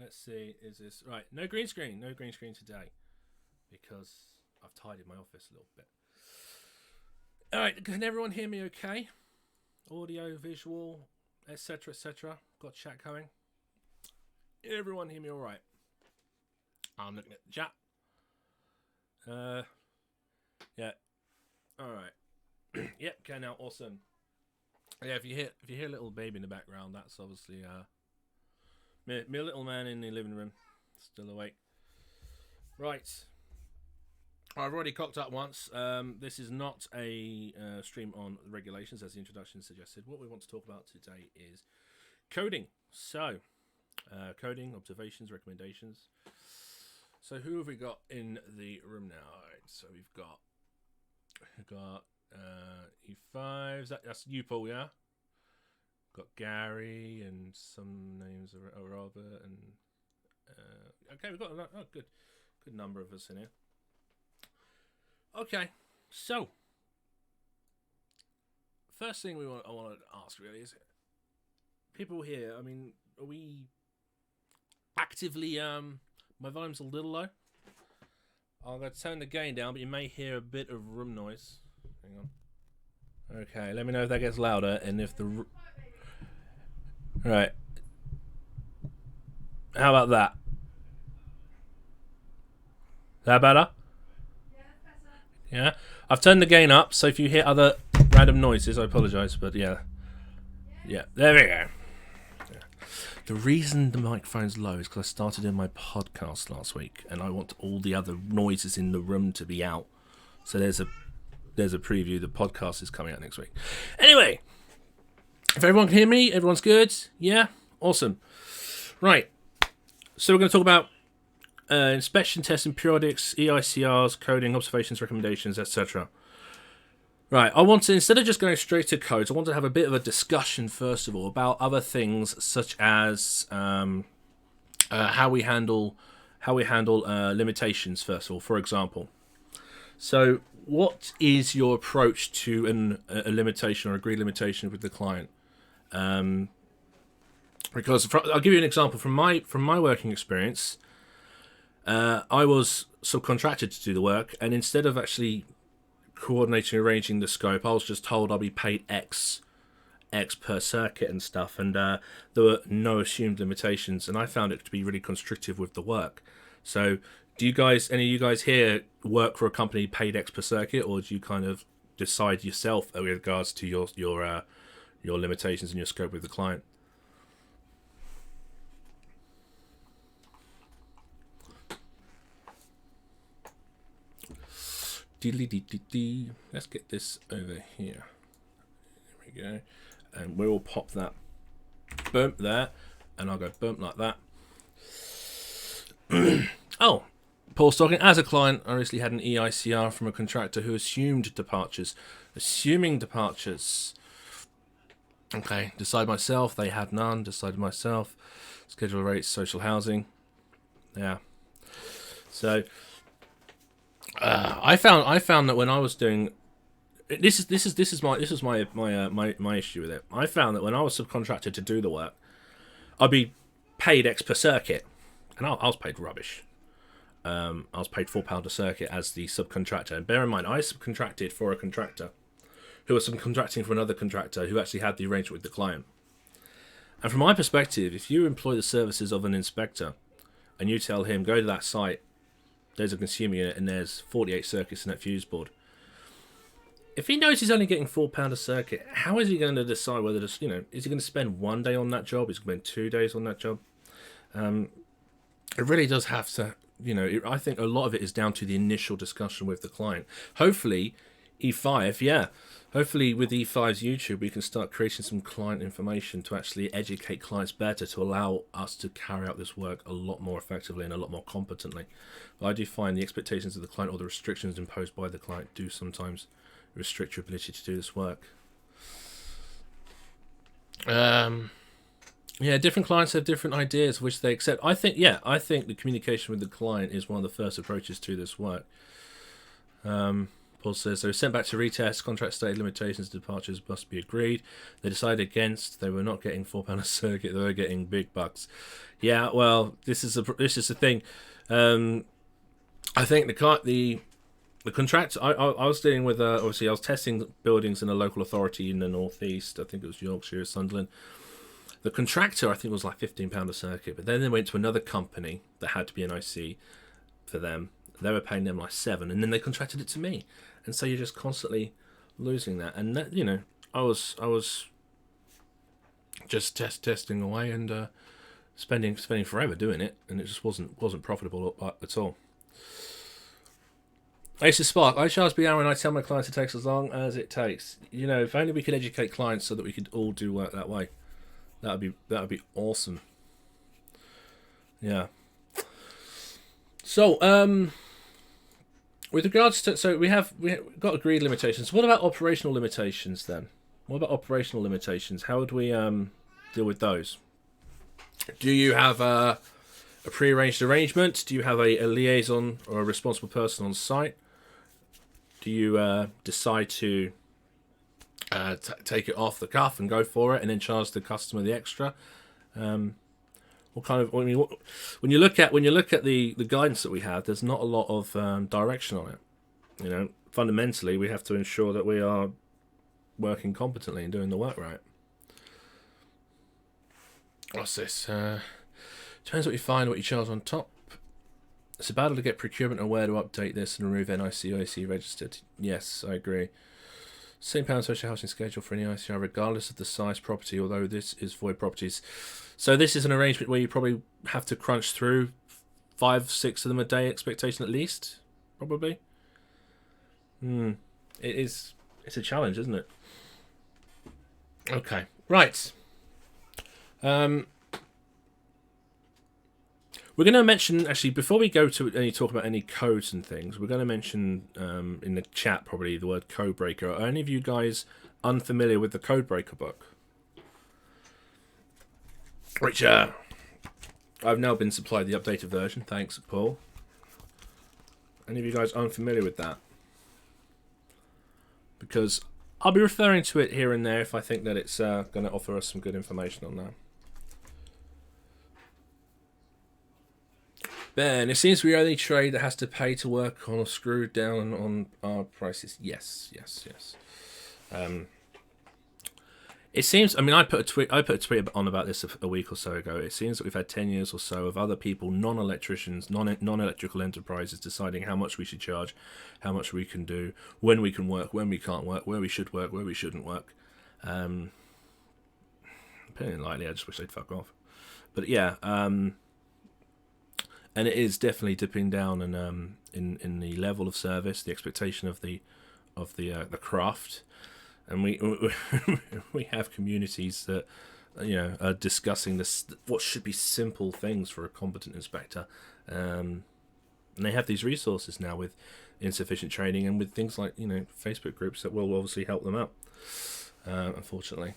Let's see, is this right? No green screen today because I've tidied my office a little bit. All right, can everyone hear me okay? Audio, visual, etc., etc. Got chat going. Everyone hear me all right? I'm looking at the chat. Yeah. All right. Yeah. Okay. Now, awesome. Yeah. If you hear a little baby in the background, that's obviously my little man in the living room, still awake. Right. I've already cocked up once. This is not a stream on regulations, as the introduction suggested. What we want to talk about today is coding. So, coding, observations, recommendations. So, who have we got in the room now? All right, so we've got E5s. That's you, Paul, yeah? Got Gary and some names of Robert and okay, we've got a good number of us in here. Okay, so first thing I want to ask really is people here. I mean, are we actively? My volume's a little low. I'm going to turn the gain down, but you may hear a bit of room noise. Hang on. Okay, let me know if that gets louder and if the. Right. How about that? Is that better? Yeah, I've turned the gain up, so if you hear other random noises. I apologise, but yeah, there we go. Yeah. The reason the microphone's low is because I started in my podcast last week, and I want all the other noises in the room to be out. So there's a preview. The podcast is coming out next week. Anyway, if everyone can hear me, everyone's good. Yeah, awesome. Right. So we're going to talk about inspection, testing, periodics, EICRs, coding, observations, recommendations, etc. Right, I want to, instead of just going straight to codes, I want to have a bit of a discussion, first of all, about other things such as how we handle limitations, first of all, for example. So what is your approach to a limitation or agreed limitation with the client? Because I'll give you an example from my working experience. I was subcontracted to do the work, and instead of actually coordinating, arranging the scope, I was just told I'll be paid X per circuit and stuff, and there were no assumed limitations, and I found it to be really constrictive with the work. So, any of you guys here work for a company paid X per circuit, or do you kind of decide yourself with regards to your limitations and your scope with the client? Let's get this over here. There we go. And we'll pop that bump there, and I'll go bump like that. Oh, Paul's talking. As a client, I recently had an EICR from a contractor who assumed departures. Assuming departures. Okay, decide myself. They had none. Decided myself. Schedule rates, social housing. Yeah. So I found that when I was doing this is my issue with it. I found that when I was subcontracted to do the work, I'd be paid X per circuit, and I was paid rubbish. I was paid £4 a circuit as the subcontractor, and bear in mind I subcontracted for a contractor who was subcontracting for another contractor who actually had the arrangement with the client. And from my perspective, if you employ the services of an inspector and you tell him, go to that site, there's a consumer unit and there's 48 circuits in that fuse board. If he knows he's only getting £4 a circuit, how is he going to decide whether to, is he going to spend 1 day on that job? Is he going to spend 2 days on that job? It really does have to, I think a lot of it is down to the initial discussion with the client. Hopefully, hopefully with E5's YouTube, we can start creating some client information to actually educate clients better, to allow us to carry out this work a lot more effectively and a lot more competently. But I do find the expectations of the client or the restrictions imposed by the client do sometimes restrict your ability to do this work. Different clients have different ideas which they accept. I think the communication with the client is one of the first approaches to this work. Paul says, so sent back to retest, contract stated limitations, departures must be agreed. They decided against, they were not getting £4 a circuit, they were getting big bucks. Yeah, well, this is the thing. I think the contractor, I was dealing with, obviously I was testing buildings in a local authority in the northeast, I think it was Yorkshire, Sunderland. The contractor, I think, was like £15 a circuit, but then they went to another company that had to be an IC for them. They were paying them like £7, and then they contracted it to me. And so you're just constantly losing that. And that, I was just testing away and spending forever doing it, and it just wasn't profitable at all. Ace of Spark, I charge per hour and I tell my clients it takes as long as it takes. If only we could educate clients so that we could all do work that way. That would be awesome. Yeah. So, with regards to, so we have got agreed limitations. What about operational limitations then? What about operational limitations? How would we deal with those? Do you have a pre-arranged arrangement? Do you have a liaison or a responsible person on site? Do you decide to take it off the cuff and go for it, and then charge the customer the extra? What kind of? When you look at the guidance that we have, there's not a lot of direction on it. Fundamentally, we have to ensure that we are working competently and doing the work right. What's this? Depends what you find, what you charge on top. It's a battle to get procurement aware to update this and remove NIC registered. Yes, I agree. £6 social housing schedule for an EICR regardless of the size property, although this is void properties. So this is an arrangement where you probably have to crunch through 5-6 of them a day expectation at least, probably. It's a challenge, isn't it? Okay, right. We're going to mention, actually, before we go to any talk about any codes and things, we're going to mention in the chat probably the word Codebreaker. Are any of you guys unfamiliar with the Codebreaker book? Which I've now been supplied the updated version. Thanks, Paul. Any of you guys unfamiliar with that? Because I'll be referring to it here and there if I think that it's going to offer us some good information on that. Ben, it seems we are the trade that has to pay to work on or screw down on our prices. Yes. It seems. I mean, I put a tweet on about this a week or so ago. It seems that we've had 10 years or so of other people, non-electricians, non-electrical enterprises, deciding how much we should charge, how much we can do, when we can work, when we can't work, where we should work, where we shouldn't work. Putting it lightly, I just wish they'd fuck off. But yeah. And it is definitely dipping down in the level of service, the expectation of the craft, and we have communities that are discussing this, what should be simple things for a competent inspector, and they have these resources now with insufficient training and with things like Facebook groups that will obviously help them out. Unfortunately.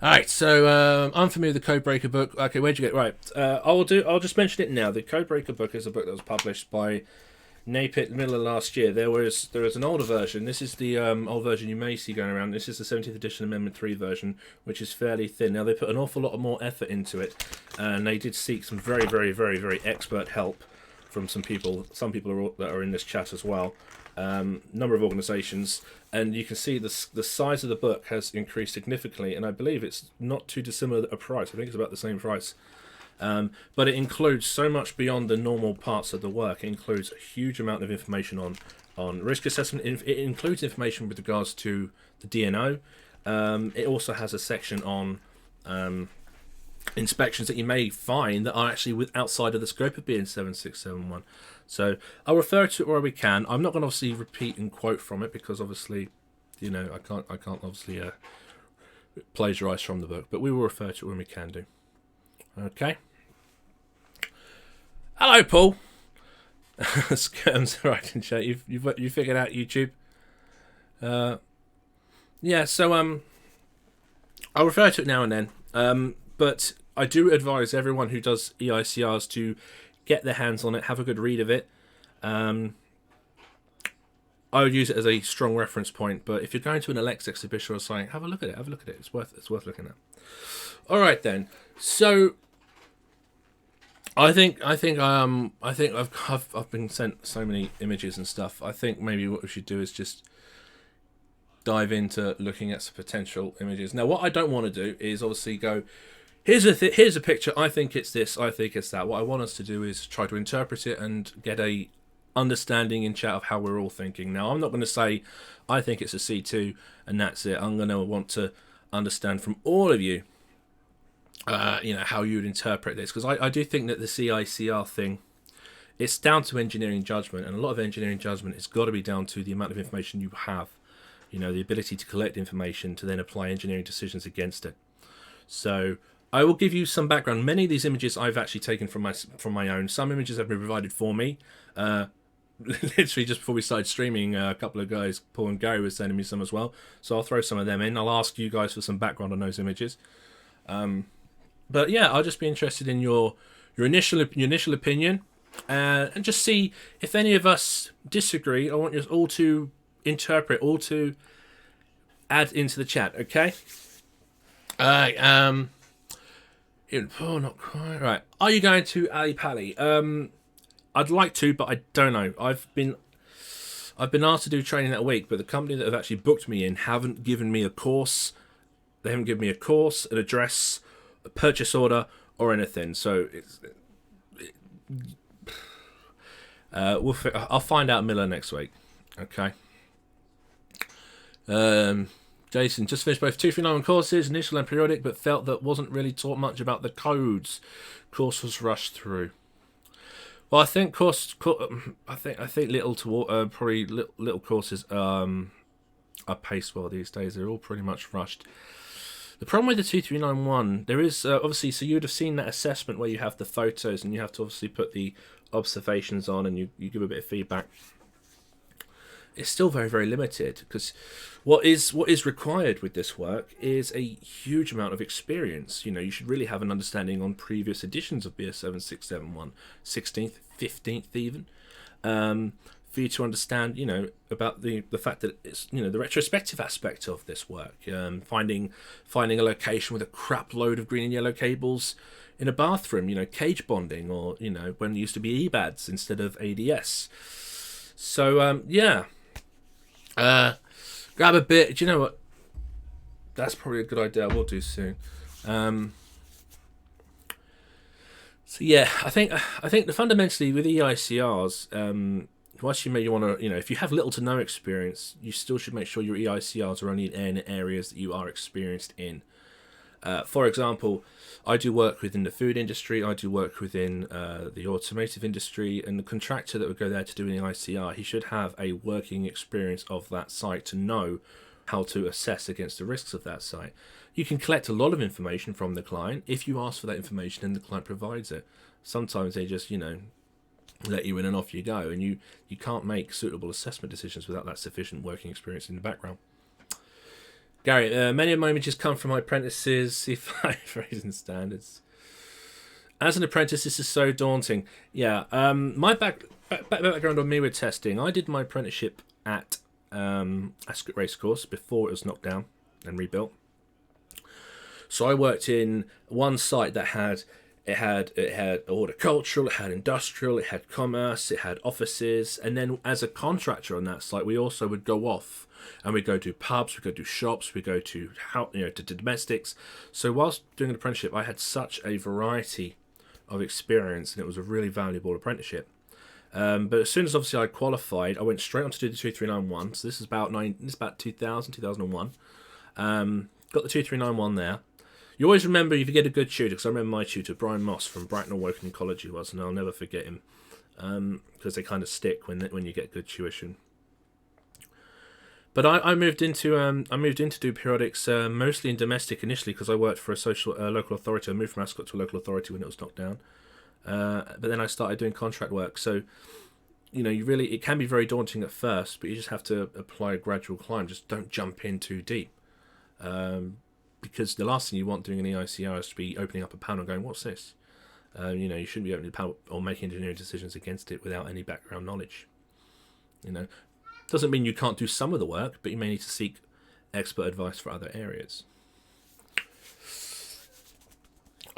All right, so I'm familiar with the Codebreaker book. Okay, where'd you get? Right, I'll just mention it now. The Codebreaker book is a book that was published by NAPIT in the middle of last year. There was an older version. This is the old version you may see going around. This is the 17th edition Amendment 3 version, which is fairly thin. Now, they put an awful lot more effort into it, and they did seek some very, very, very, very expert help from some people that are in this chat as well. Number of organisations, and you can see the size of the book has increased significantly, and I believe it's not too dissimilar a price. I think it's about the same price, but it includes so much beyond the normal parts of the work. It includes a huge amount of information on risk assessment. It includes information with regards to the DNO. It also has a section on inspections that you may find that are actually outside of the scope of BN 7671. So I'll refer to it where we can. I'm not going to obviously repeat and quote from it because obviously, I can't obviously plagiarise from the book, but we will refer to it when we can do. Okay. Hello, Paul. Skirms, right in chat. You figured out YouTube. Yeah. So I'll refer to it now and then. But I do advise everyone who does EICRs to get their hands on it, have a good read of it. I would use it as a strong reference point, but if you're going to an Alex exhibition or something, have a look at it. It's worth looking at. All right then. So I think I've been sent so many images and stuff. I think maybe what we should do is just dive into looking at some potential images. Now, what I don't want to do is obviously go, here's a picture, I think it's this, I think it's that. What I want us to do is try to interpret it and get a understanding in chat of how we're all thinking. Now, I'm not going to say I think it's a C2 and that's it. I'm going to want to understand from all of you, how you would interpret this, because I do think that the EICR thing, it's down to engineering judgment, and a lot of engineering judgment has got to be down to the amount of information you have. The ability to collect information to then apply engineering decisions against it. So I will give you some background. Many of these images I've actually taken from my own. Some images have been provided for me. Literally just before we started streaming, a couple of guys, Paul and Gary, were sending me some as well. So I'll throw some of them in. I'll ask you guys for some background on those images. But yeah, I'll just be interested in your initial opinion, and just see if any of us disagree. I want you all to interpret, all to add into the chat. Okay. All right. Not quite right. Are you going to Ali Pali? I'd like to, but I don't know. I've been asked to do training that week, but the company that have actually booked me in haven't given me a course. They haven't given me a course, an address, a purchase order, or anything. So I'll find out Miller next week. Okay. Jason, just finished both 2391 courses, initial and periodic, but felt that wasn't really taught much about the codes. Course was rushed through. Well, I think I think little to probably little courses are paced well these days. They're all pretty much rushed. The problem with the 2391, there is obviously, so you would have seen that assessment where you have the photos and you have to obviously put the observations on and you give a bit of feedback. It's still very, very limited, because what is required with this work is a huge amount of experience. You know, you should really have an understanding on previous editions of BS 7671, 16th, 15th even, for you to understand, you know, about the fact that it's, you know, the retrospective aspect of this work, finding a location with a crap load of green and yellow cables in a bathroom, you know, cage bonding, or, you know, when it used to be EBADs instead of ADS. So yeah. Grab a bit. Do you know what? That's probably a good idea. We'll do soon. So yeah, I think the fundamentally with EICRs, whilst you may want to, you know, if you have little to no experience, you still should make sure your EICRs are only in areas that you are experienced in. For example, I do work within the food industry, I do work within the automotive industry, and the contractor that would go there to do an EICR, he should have a working experience of that site to know how to assess against the risks of that site. You can collect a lot of information from the client if you ask for that information and the client provides it. Sometimes they just, you know, let you in and off you go, and you can't make suitable assessment decisions without that sufficient working experience in the background. Gary, many of my images come from my apprentices, C5 raising standards. As an apprentice, this is so daunting. Yeah, my background on me with testing, I did my apprenticeship at Ascot Racecourse before it was knocked down and rebuilt. So I worked in one site that had horticultural, it had industrial, it had commerce, it had offices, and then as a contractor on that site, we also would go off and we go to pubs, we go to shops, we go to to domestics. So whilst doing an apprenticeship, I had such a variety of experience, and it was a really valuable apprenticeship. But as soon as obviously I qualified, I went straight on to do the 2391. So this is about 2001. Got the 2391 there. You always remember if you get a good tutor, because I remember my tutor, Brian Moss from Bracknell Woking College, he was, and I'll never forget him, because they kind of stick when you get good tuition. But I moved into do periodics mostly in domestic initially, because I worked for a local authority. I moved from Ascot to a local authority when it was knocked down, but then I started doing contract work. So, you know, it can be very daunting at first, but you just have to apply a gradual climb. Just don't jump in too deep. Because the last thing you want doing an EICR is to be opening up a panel and going, what's this? You know, you shouldn't be opening a panel or making engineering decisions against it without any background knowledge. You know, doesn't mean you can't do some of the work, but you may need to seek expert advice for other areas.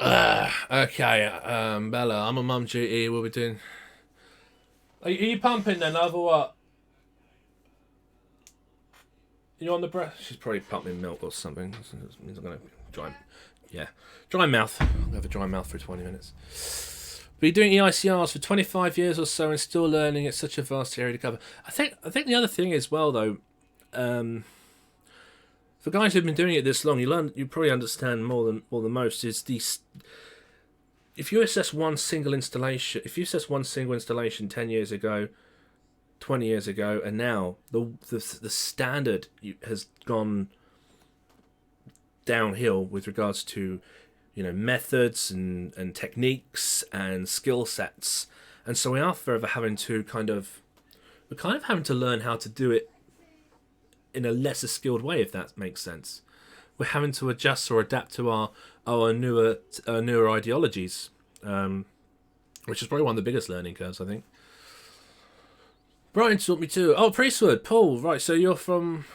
Okay, Bella, I'm on mum duty. We'll be doing... Are you pumping then, love, or what? You on the breath? She's probably pumping milk or something. That means I'm going to dry mouth. I'll have a dry mouth for 20 minutes. Be doing EICRs for 25 years or so and still learning. It's such a vast area to cover. I think the other thing as well, though, for guys who've been doing it this long, you probably understand more than most. Is if you assess one single installation, 10 years ago, 20 years ago, and now the standard has gone downhill with regards to, you know, methods and techniques and skill sets, and so we are forever having to having to learn how to do it in a lesser skilled way, if that makes sense. We're having to adjust or adapt to our newer ideologies, which is probably one of the biggest learning curves, I think. Brian taught me too. Oh, Priestwood, Paul. Right, so you're from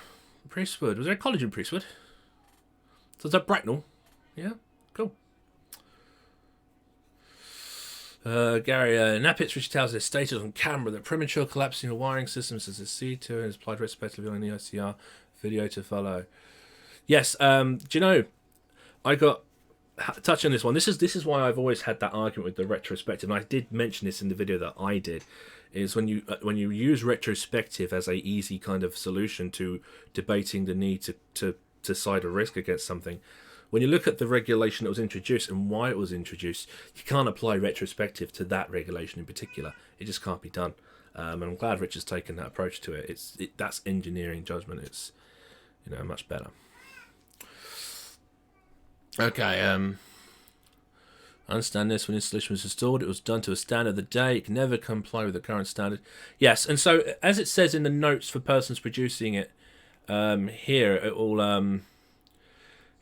Priestwood. Was there a college in Priestwood? So is that Bracknell? Yeah, cool. Gary, Napitz Richard Towers has stated on camera that premature collapsing of wiring systems as a C2 and is applied respectively on the EICR video to follow. Yes, do you know, I got touch on this one. This is why I've always had that argument with the retrospective, and I did mention this in the video that I did. is when you use retrospective as a easy kind of solution to debating the need to decide a risk against something. When you look at the regulation that was introduced and why it was introduced, you can't apply retrospective to that regulation in particular. It just can't be done. And I'm glad Rich has taken that approach to it. That's engineering judgment. It's much better. Okay. I understand this. When installation was installed, it was done to a standard of the day. It can never comply with the current standard. Yes, and so as it says in the notes for persons producing it, here it will.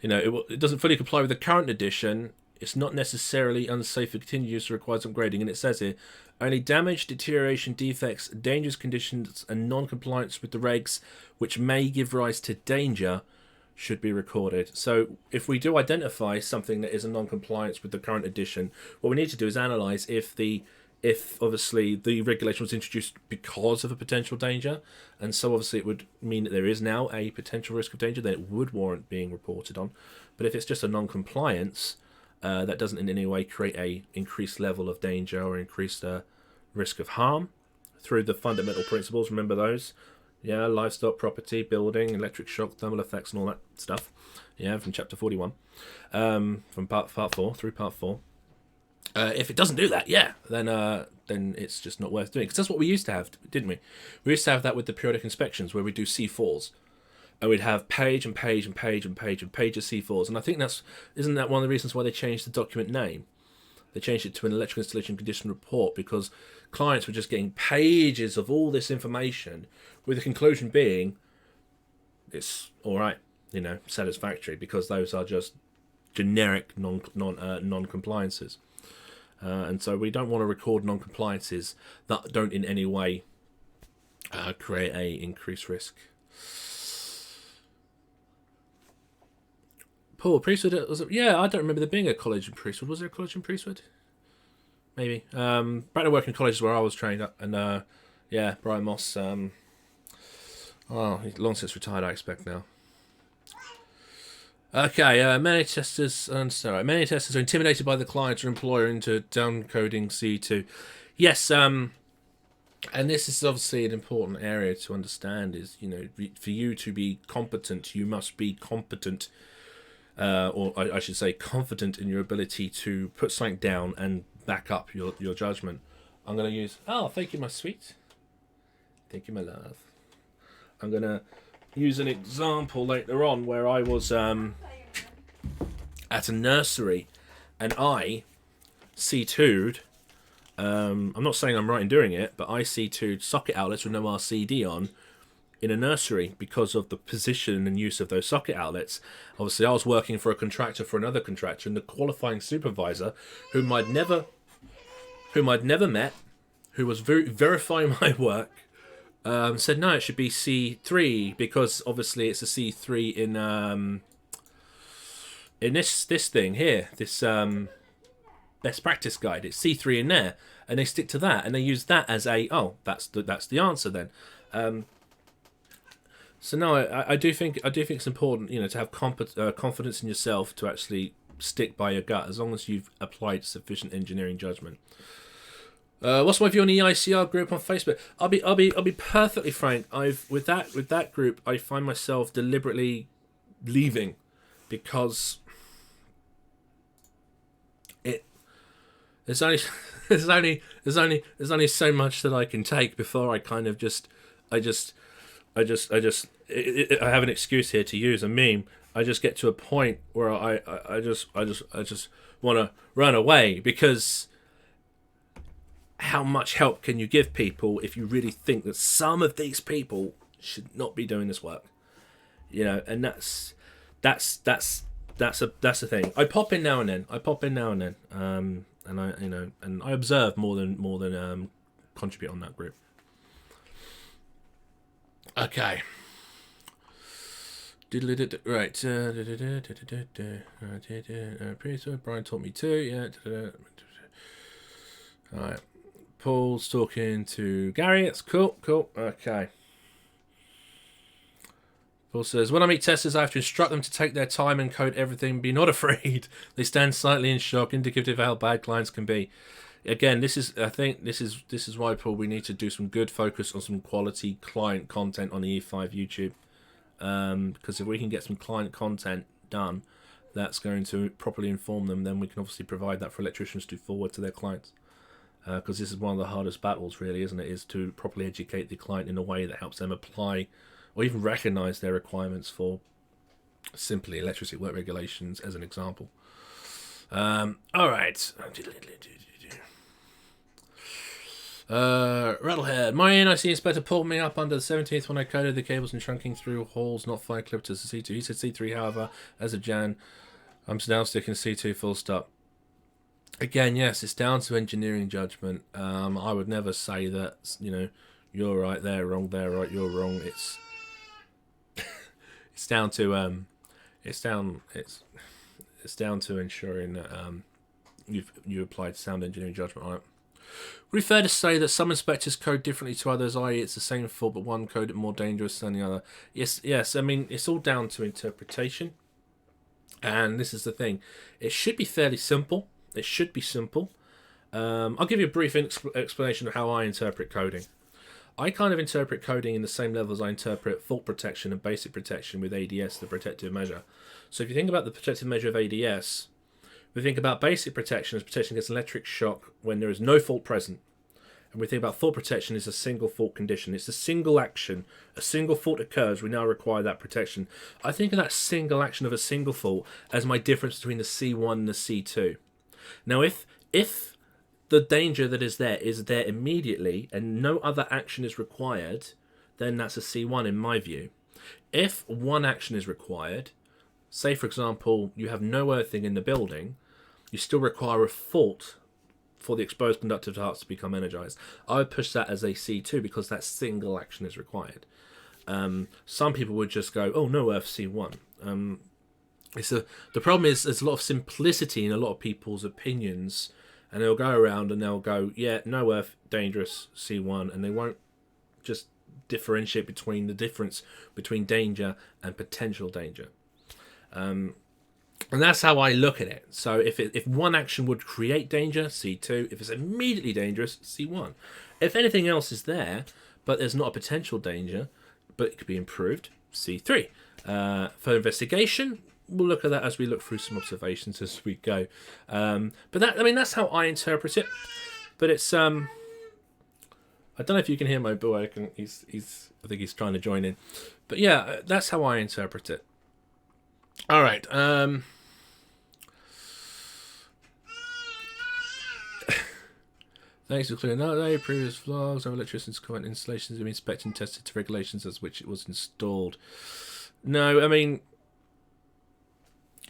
It doesn't fully comply with the current edition. It's not necessarily unsafe for continued use or requires upgrading. And it says here, only damage, deterioration, defects, dangerous conditions, and non-compliance with the regs, which may give rise to danger, should be recorded. So if we do identify something that is a non-compliance with the current edition, what we need to do is analyse if obviously the regulation was introduced because of a potential danger, and so obviously it would mean that there is now a potential risk of danger, then it would warrant being reported on. But if it's just a non-compliance, that doesn't in any way create a increased level of danger or increased risk of harm through the fundamental principles. Remember those? Yeah, livestock, property, building, electric shock, thermal effects, and all that stuff. Yeah, from chapter 41, from part 4 through part 4. If it doesn't do that, then it's just not worth doing. Because that's what we used to have, didn't we? We used to have that with the periodic inspections, where we do C4s, and we'd have page and page and page and page and page of C4s. And I think isn't that one of the reasons why they changed the document name? They changed it to an electrical installation condition report, because clients were just getting pages of all this information, with the conclusion being it's all right, satisfactory, because those are just generic non-compliances. And so we don't want to record non-compliances that don't in any way create a increased risk. Paul, Priestwood, I don't remember there being a college in Priestwood. Was there a college in Priestwood? Maybe. Back to working colleges where I was trained up, and Brian Moss. He's long since retired, I expect now. Okay, many testers are intimidated by the client or employer into downcoding C2. Yes, and this is obviously an important area to understand. Is for you to be competent, you must be competent. Or I should say confident in your ability to put something down and back up your judgment. I'm going to use... Oh, thank you, my sweet. Thank you, my love. I'm going to use an example later on where I was at a nursery and I C2'd... I'm not saying I'm right in doing it, but I C2'd socket outlets with no RCD on in a nursery because of the position and use of those socket outlets. Obviously, I was working for a contractor for another contractor, and the qualifying supervisor, whom I'd never met, who was verifying my work, said no, it should be C3 because obviously it's a C3 in this thing here, this best practice guide. It's C3 in there, and they stick to that, and they use that as that's the answer then. So no, I do think it's important, to have confidence in yourself to actually stick by your gut, as long as you've applied sufficient engineering judgment. What's my view on the EICR group on Facebook? I'll be perfectly frank. With that group, I find myself deliberately leaving because there's only so much that I can take before I kind of I have an excuse here to use a meme. I just get to a point where I just want to run away, because how much help can you give people if you really think that some of these people should not be doing this work? And that's a thing. I pop in now and then. And I observe more than contribute on that group. Okay. Right. Brian taught me too. Yeah. All right. Paul's talking to Gary. That's cool. Okay. Paul says, when I meet testers, I have to instruct them to take their time and code everything. Be not afraid. They stand silently in shock, indicative of how bad clients can be. again, I think this is why, Paul, we need to do some good focus on some quality client content on the E5 YouTube. Because if we can get some client content done that's going to properly inform them, then we can obviously provide that for electricians to forward to their clients. Because this is one of the hardest battles, really, isn't it? Is to properly educate the client in a way that helps them apply or even recognise their requirements for simply electricity work regulations, as an example. All right. Rattlehead. My EIC inspector pulled me up under the 17th when I coded the cables and trunking through holes, not fire clipped as a C2. He said C3, however, as of Jan, I'm now sticking C2 full stop. Again, yes, it's down to engineering judgment. I would never say that, you're right, they're wrong, they're right, you're wrong. It's down to it's down to ensuring that you applied sound engineering judgment on it. Would it be fair to say that some inspectors code differently to others, i.e. it's the same fault but one coded more dangerous than the other? Yes. I mean, it's all down to interpretation. And this is the thing. It should be fairly simple. It should be simple. I'll give you a brief explanation of how I interpret coding. I kind of interpret coding in the same level as I interpret fault protection and basic protection with ADS, the protective measure. So if you think about the protective measure of ADS, we think about basic protection as protection against electric shock when there is no fault present. And we think about fault protection as a single fault condition. It's a single action. A single fault occurs, we now require that protection. I think of that single action of a single fault as my difference between the C1 and the C2. Now, if the danger that is there immediately and no other action is required, then that's a C1 in my view. If one action is required, say for example you have no earthing in the building, you still require a fault for the exposed conductive parts to become energized. I would push that as a C2 because that single action is required. Some people would just go, oh, no earth, C1. The problem is there's a lot of simplicity in a lot of people's opinions, and they'll go around and they'll go, yeah, no earth, dangerous, C1, and they won't just differentiate between the difference between danger and potential danger. And that's how I look at it. So if one action would create danger, C2. If it's immediately dangerous, C1. If anything else is there, but there's not a potential danger, but it could be improved, C3. For investigation, we'll look at that as we look through some observations as we go. But that's how I interpret it. But it's I don't know if you can hear my boy. I think he's trying to join in. But yeah, that's how I interpret it. All right. Thanks for clearing that day. Previous vlogs of electricians current installations have been inspected and tested to regulations as which it was installed. No, I mean,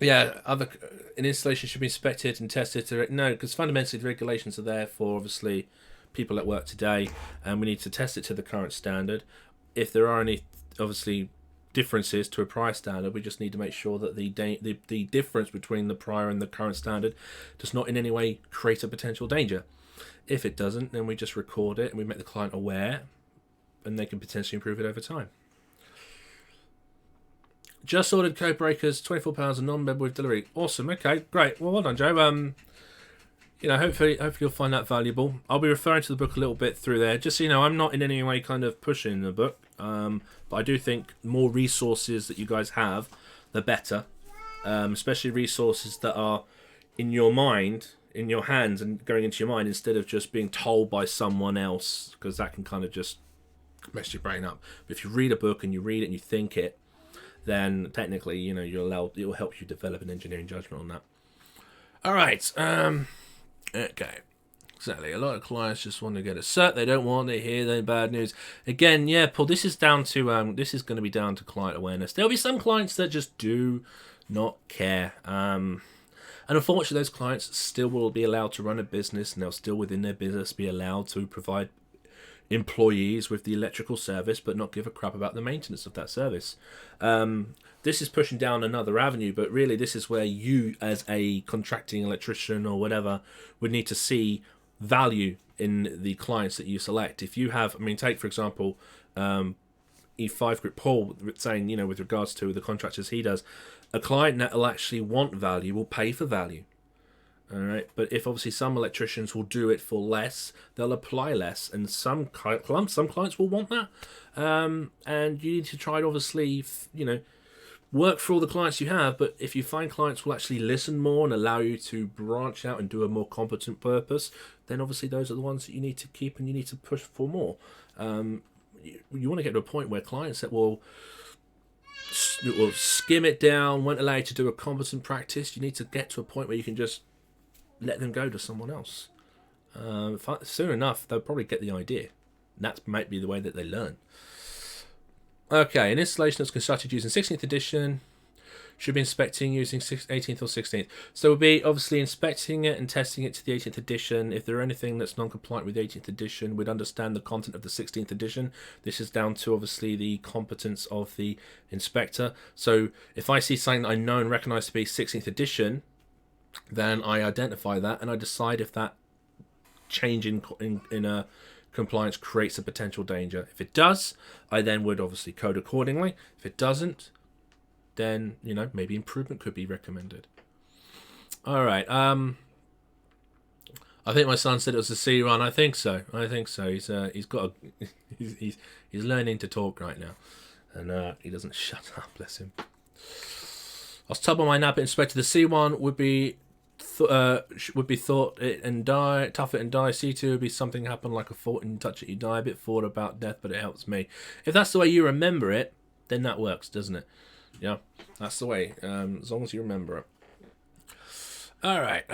yeah, an installation should be inspected and tested to no, because fundamentally the regulations are there for obviously people at work today, and we need to test it to the current standard. If there are any obviously differences to a prior standard, we just need to make sure that the difference between the prior and the current standard does not in any way create a potential danger. If it doesn't, then we just record it and we make the client aware, and they can potentially improve it over time. Just ordered code breakers, £24 a non-bed with delivery. Awesome. Okay, great. Well done, Joe. Hopefully you'll find that valuable. I'll be referring to the book a little bit through there. Just so you know, I'm not in any way kind of pushing the book, but I do think more resources that you guys have, the better. Especially resources that are in your mind, in your hands, and going into your mind instead of just being told by someone else, because that can kind of just mess your brain up. But if you read a book and you read it and you think it, then technically, it will help you develop an engineering judgment on that. All right. Okay. Exactly. A lot of clients just want to get a cert. They don't want to hear the bad news. Again, yeah, Paul, this is down to this is going to be down to client awareness. There'll be some clients that just do not care. And unfortunately, those clients still will be allowed to run a business, and they'll still within their business be allowed to provide employees with the electrical service, but not give a crap about the maintenance of that service. This is pushing down another avenue, but really this is where you as a contracting electrician or whatever would need to see value in the clients that you select. If you have, take for example E5 Group Paul saying, with regards to the contractors he does, a client that will actually want value will pay for value. All right, but if obviously some electricians will do it for less, they'll apply less, and some clients will want that. And you need to try to obviously, work for all the clients you have. But if you find clients will actually listen more and allow you to branch out and do a more competent purpose, then obviously those are the ones that you need to keep and you need to push for more. You want to get to a point where clients that will skim it down, won't allow you to do a competent practice. You need to get to a point where you can just let them go to someone else. Soon enough, they'll probably get the idea. That might be the way that they learn. Okay, an installation that's constructed using 16th edition should be inspecting using 18th or 16th. So we'll be obviously inspecting it and testing it to the 18th edition. If there are anything that's non-compliant with the 18th edition, we'd understand the content of the 16th edition. This is down to obviously the competence of the inspector. So if I see something that I know and recognise to be 16th edition, then I identify that and I decide if that change in a compliance creates a potential danger. If it does, I then would obviously code accordingly. If it doesn't, then maybe improvement could be recommended. All right. I think my son said it was a C1. I think so. He's got he's learning to talk right now, and he doesn't shut up. Bless him. I was told by my nap inspector the C1 would be thought it and die, tough it and die. C2 would be something happen like a fault and touch it you die. A bit thought about death, but it helps me. If that's the way you remember it, then that works, doesn't it? Yeah, that's the way. As long as you remember it. All right.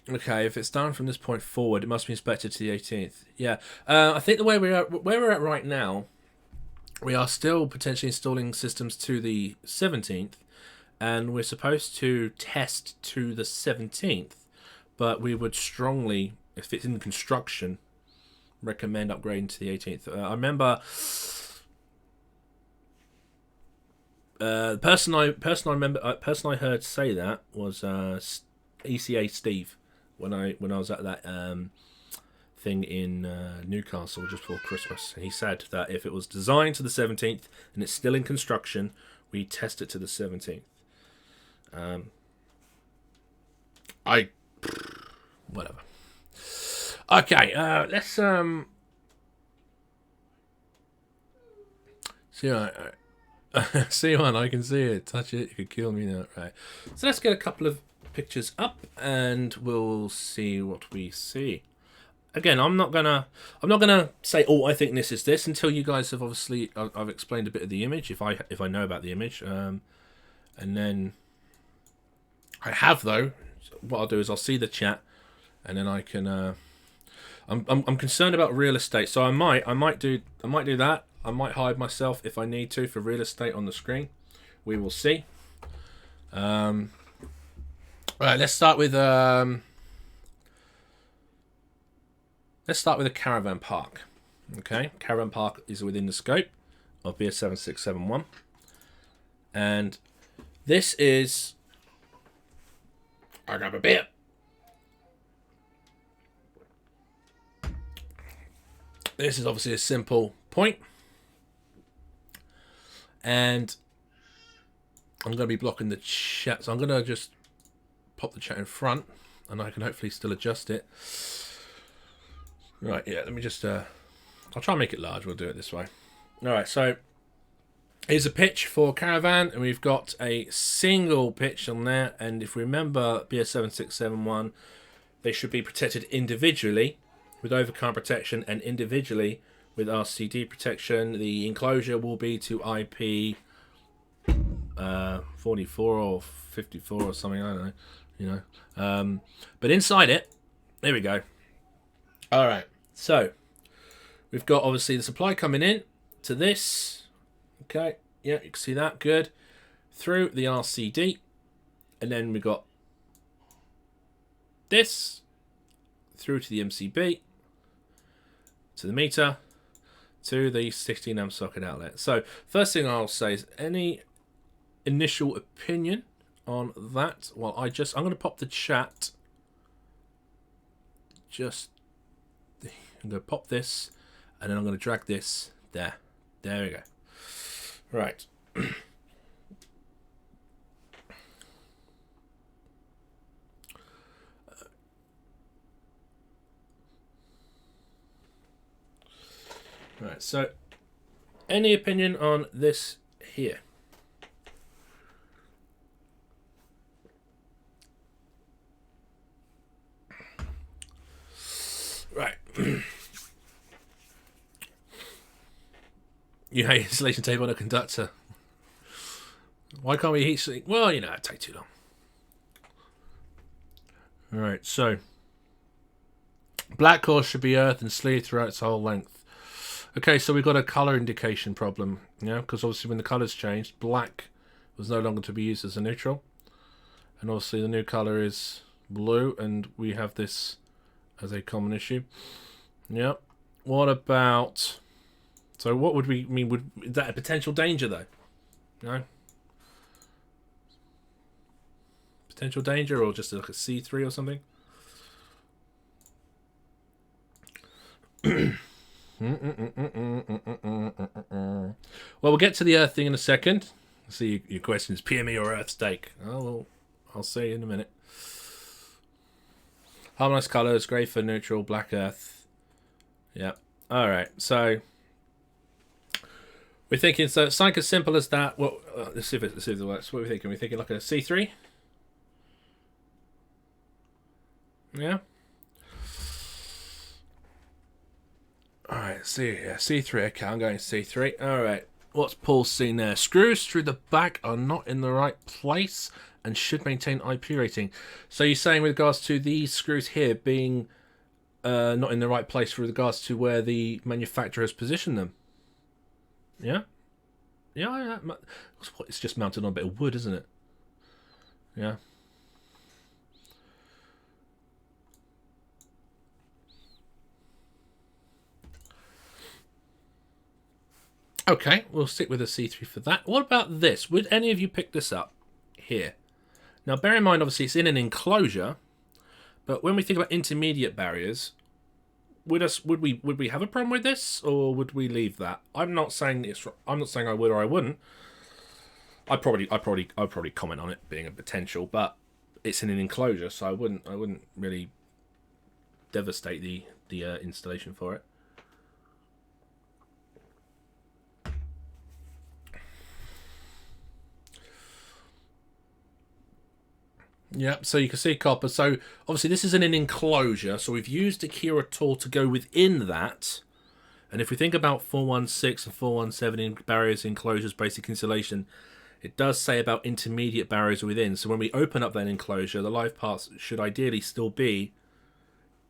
Okay, if it's done from this point forward, it must be inspected to the 18th. Yeah, I think the way where we're at right now, we are still potentially installing systems to the 17th, and we're supposed to test to the 17th, but we would strongly, if it's in construction, recommend upgrading to the 18th. I remember the person I heard say that was ECA Steve when I was at that thing in Newcastle just before Christmas. He said that if it was designed to the 17th and it's still in construction, we test it to the 17th. Whatever. Okay, let's see. See one, I can see it. Touch it, you could kill me now. Right. So let's get a couple of pictures up, and we'll see what we see. Again, I'm not gonna say, oh, I think this is this until you guys have obviously I've explained a bit of the image. If I know about the image, and then I have though. What I'll do is I'll see the chat, and then I can. I'm concerned about real estate, so I might do that. I might hide myself if I need to for real estate on the screen. We will see. Right, let's start with a Caravan Park. Okay, Caravan Park is within the scope of BS 7671, and this is. I grab a beer. This is obviously a simple point. And I'm going to be blocking the chat. So I'm going to just pop the chat in front. And I can hopefully still adjust it. Right, yeah, let me just... I'll try and make it large. We'll do it this way. Alright, so... here's a pitch for Caravan. And we've got a single pitch on there. And if we remember BS 7671, they should be protected individually with overcurrent protection and individually with RCD protection. The enclosure will be to IP 44 or 54 or something, I don't know, but inside it, there we go. All right, so we've got obviously the supply coming in to this. Okay, yeah, you can see that, good, through the RCD, and then we got this through to the MCB, to the meter, to the 16 amp socket outlet. So first thing I'll say is any initial opinion on that. Well, I'm going to pop the chat. I'm going to pop this, and then I'm going to drag this there. There we go. Right. Right, so any opinion on this here? Right. You hate insulation tape on a conductor. Why can't we heat sink? Well, you know, it'd take too long. Alright, so black core should be earth and sleeve throughout its whole length. Okay, so we've got a color indication problem, yeah, because obviously when the colors changed, black was no longer to be used as a neutral, and obviously the new color is blue, and we have this as a common issue. Yep. What about? So what would we mean? Is that a potential danger though? No. Potential danger, or just like a C3 or something? Well, we'll get to the earth thing in a second. See, your question is PME or earth steak. Oh, well, I'll say in a minute. Harmonized colors, grey for neutral, black earth. Yeah. All right. So we're thinking. So it's like as simple as that. Well, let's see if it works. What are we thinking? We're thinking like a C3. Yeah. Alright, see here. C3. Okay, I'm going C3. Alright. What's Paul seeing there? Screws through the back are not in the right place and should maintain IP rating. So you're saying with regards to these screws here being not in the right place with regards to where the manufacturer has positioned them? Yeah? Yeah. It's just mounted on a bit of wood, isn't it? Yeah. Okay, we'll stick with a C3 for that. What about this? Would any of you pick this up here? Now, bear in mind, obviously, it's in an enclosure, but when we think about intermediate barriers, would we have a problem with this, or would we leave that? I'm not saying I would or I wouldn't. I'd probably comment on it being a potential, but it's in an enclosure, so I wouldn't really devastate the installation for it. Yeah, so you can see copper. So obviously this is in an enclosure, so we've used a Kira tool to go within that. And if we think about 416 and 417 in barriers, enclosures, basic insulation, it does say about intermediate barriers within. So when we open up that enclosure, the live parts should ideally still be,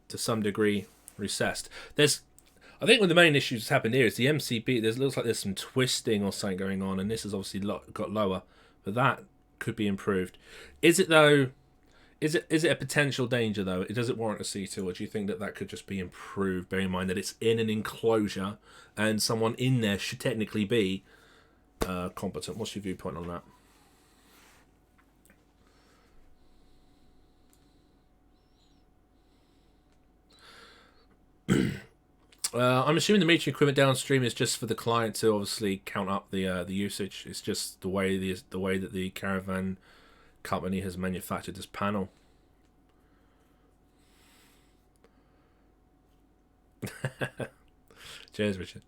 to some degree, recessed. I think one of the main issues that's happened here is the MCB. Looks like there's some twisting or something going on, and this has obviously got lower, but that could be improved. Is it though? Is it a potential danger though? Does it warrant a C2, or do you think that could just be improved? Bear in mind that it's in an enclosure and someone in there should technically be competent. What's your viewpoint on that? I'm assuming the metering equipment downstream is just for the client to obviously count up the usage. It's just the way that the Caravan company has manufactured this panel. Cheers, Richard.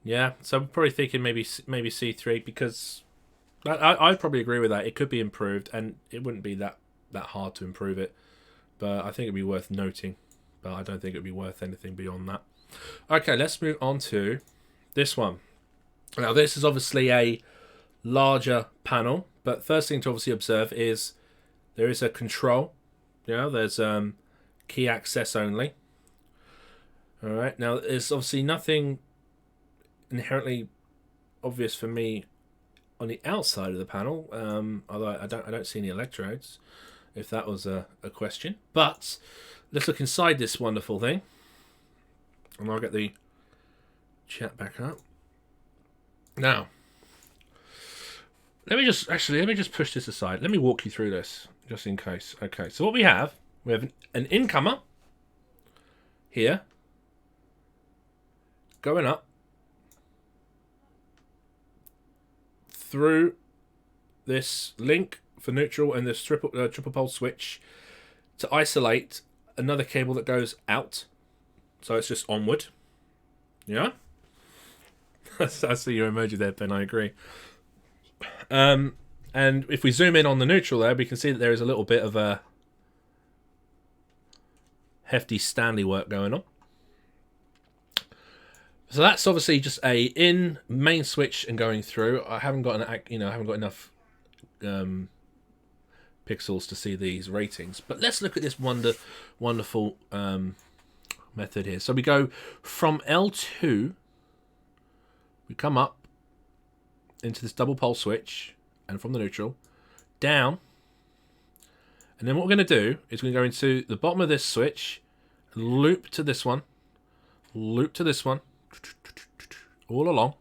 Yeah, so I'm probably thinking maybe C3, because I'd probably agree with that. It could be improved, and it wouldn't be that hard to improve it. But I think it'd be worth noting. But I don't think it'd be worth anything beyond that. Okay, let's move on to this one. Now, this is obviously a larger panel, but first thing to obviously observe is there is a control. There's key access only. All right. Now, there's obviously nothing inherently obvious for me on the outside of the panel. Although I don't see any electrodes, if that was a question. But let's look inside this wonderful thing, and I'll get the chat back up. Now, let me just push this aside. Let me walk you through this, just in case. Okay, so what we have an incomer here, going up through this link for neutral and this triple pole switch to isolate another cable that goes out. So it's just onward. Yeah? I see your emoji there, Ben. I agree. And if we zoom in on the neutral there, we can see that there is a little bit of a hefty Stanley work going on. So that's obviously just a in main switch and going through. I haven't got enough pixels to see these ratings. But let's look at this wonderful method here. So we go from L2, we come up into this double pole switch, and from the neutral, down. And then what we're going to do is we're going to go into the bottom of this switch, loop to this one, loop to this one, all along.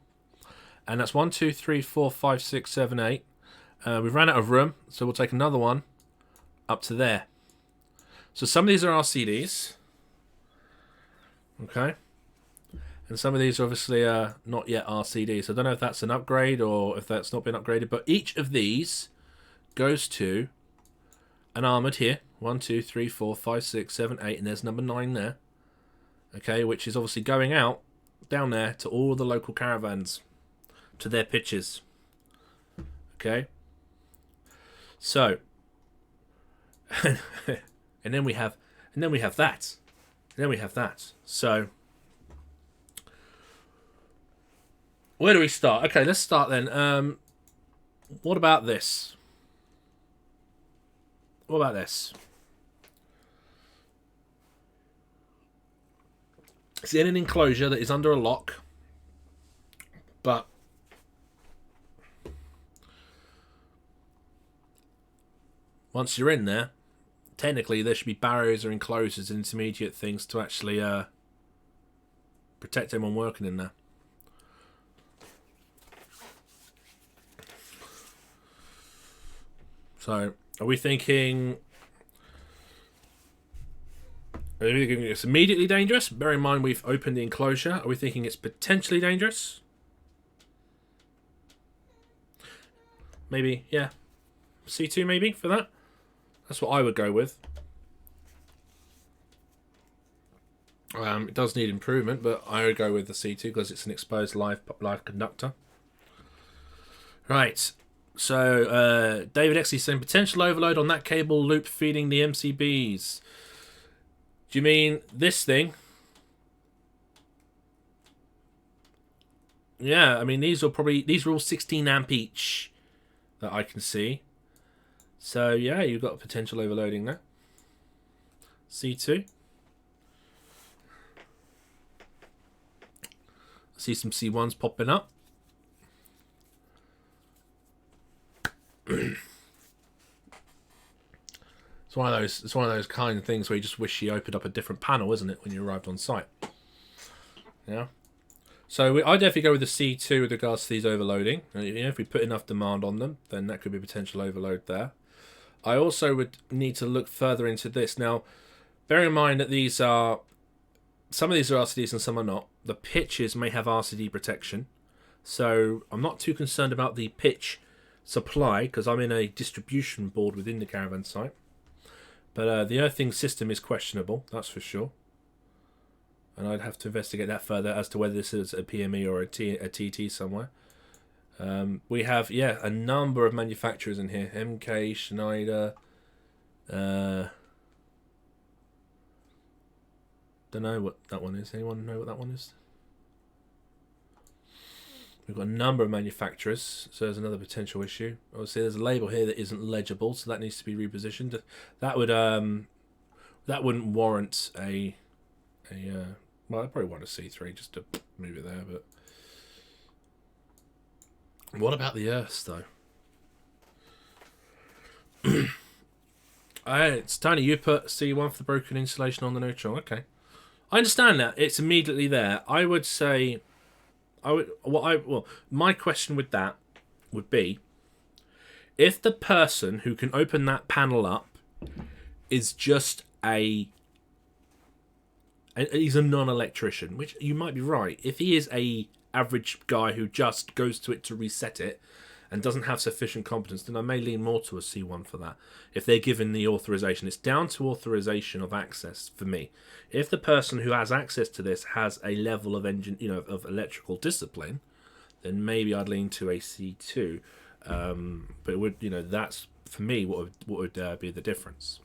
And that's 1, 2, 3, 4, 5, 6, 7, 8. We've ran out of room, so we'll take another one up to there. So some of these are RCDs. Okay. And some of these are obviously not yet RCDs. So I don't know if that's an upgrade or if that's not been upgraded. But each of these goes to an armoured here. 1, 2, 3, 4, 5, 6, 7, 8. And there's number 9 there. Okay, which is obviously going out down there to all the local caravans, to their pitches. Okay. So, and then we have that. Then we have that. So, where do we start? Okay, let's start then. What about this? What about this? It's in an enclosure that is under a lock, but once you're in there, technically there should be barriers or enclosures and intermediate things to actually protect anyone working in there. So, are we thinking it's immediately dangerous? Bear in mind we've opened the enclosure. Are we thinking it's potentially dangerous? Maybe, yeah. C2 maybe for that? That's what I would go with. It does need improvement, but I would go with the C2 because it's an exposed live conductor. Right. So, David X is saying potential overload on that cable loop feeding the MCBs. Do you mean this thing? Yeah, I mean these are all 16 amp each that I can see. So yeah, you've got potential overloading there. C2. See some C1s popping up. It's one of those kind of things where you just wish you opened up a different panel, isn't it, when you arrived on site? Yeah. So I definitely go with the C2 with regards to these overloading. If we put enough demand on them, then that could be potential overload there. I also would need to look further into this. Now, bear in mind that some of these are RCDs and some are not. The pitches may have RCD protection. So I'm not too concerned about the pitch supply because I'm in a distribution board within the caravan site. But the earthing system is questionable, that's for sure. And I'd have to investigate that further as to whether this is a PME or a TT somewhere. We have, a number of manufacturers in here. MK, Schneider. Don't know what that one is. Anyone know what that one is? We've got a number of manufacturers, so there's another potential issue. Obviously, there's a label here that isn't legible, so that needs to be repositioned. That wouldn't warrant well, I'd probably want a C3 just to move it there, but what about the earths though? It's Tony. You put C1 for the broken insulation on the neutral. Okay, I understand that it's immediately there. I would say. My question with that would be, if the person who can open that panel up is just he's a non-electrician, which you might be right. If he is a average guy who just goes to it to reset it and doesn't have sufficient competence, then I may lean more to a C1 for that. If they're given the authorization, it's down to authorization of access for me. If the person who has access to this has a level of of electrical discipline, then maybe I'd lean to a C2. But it would, that's for me what would be the difference.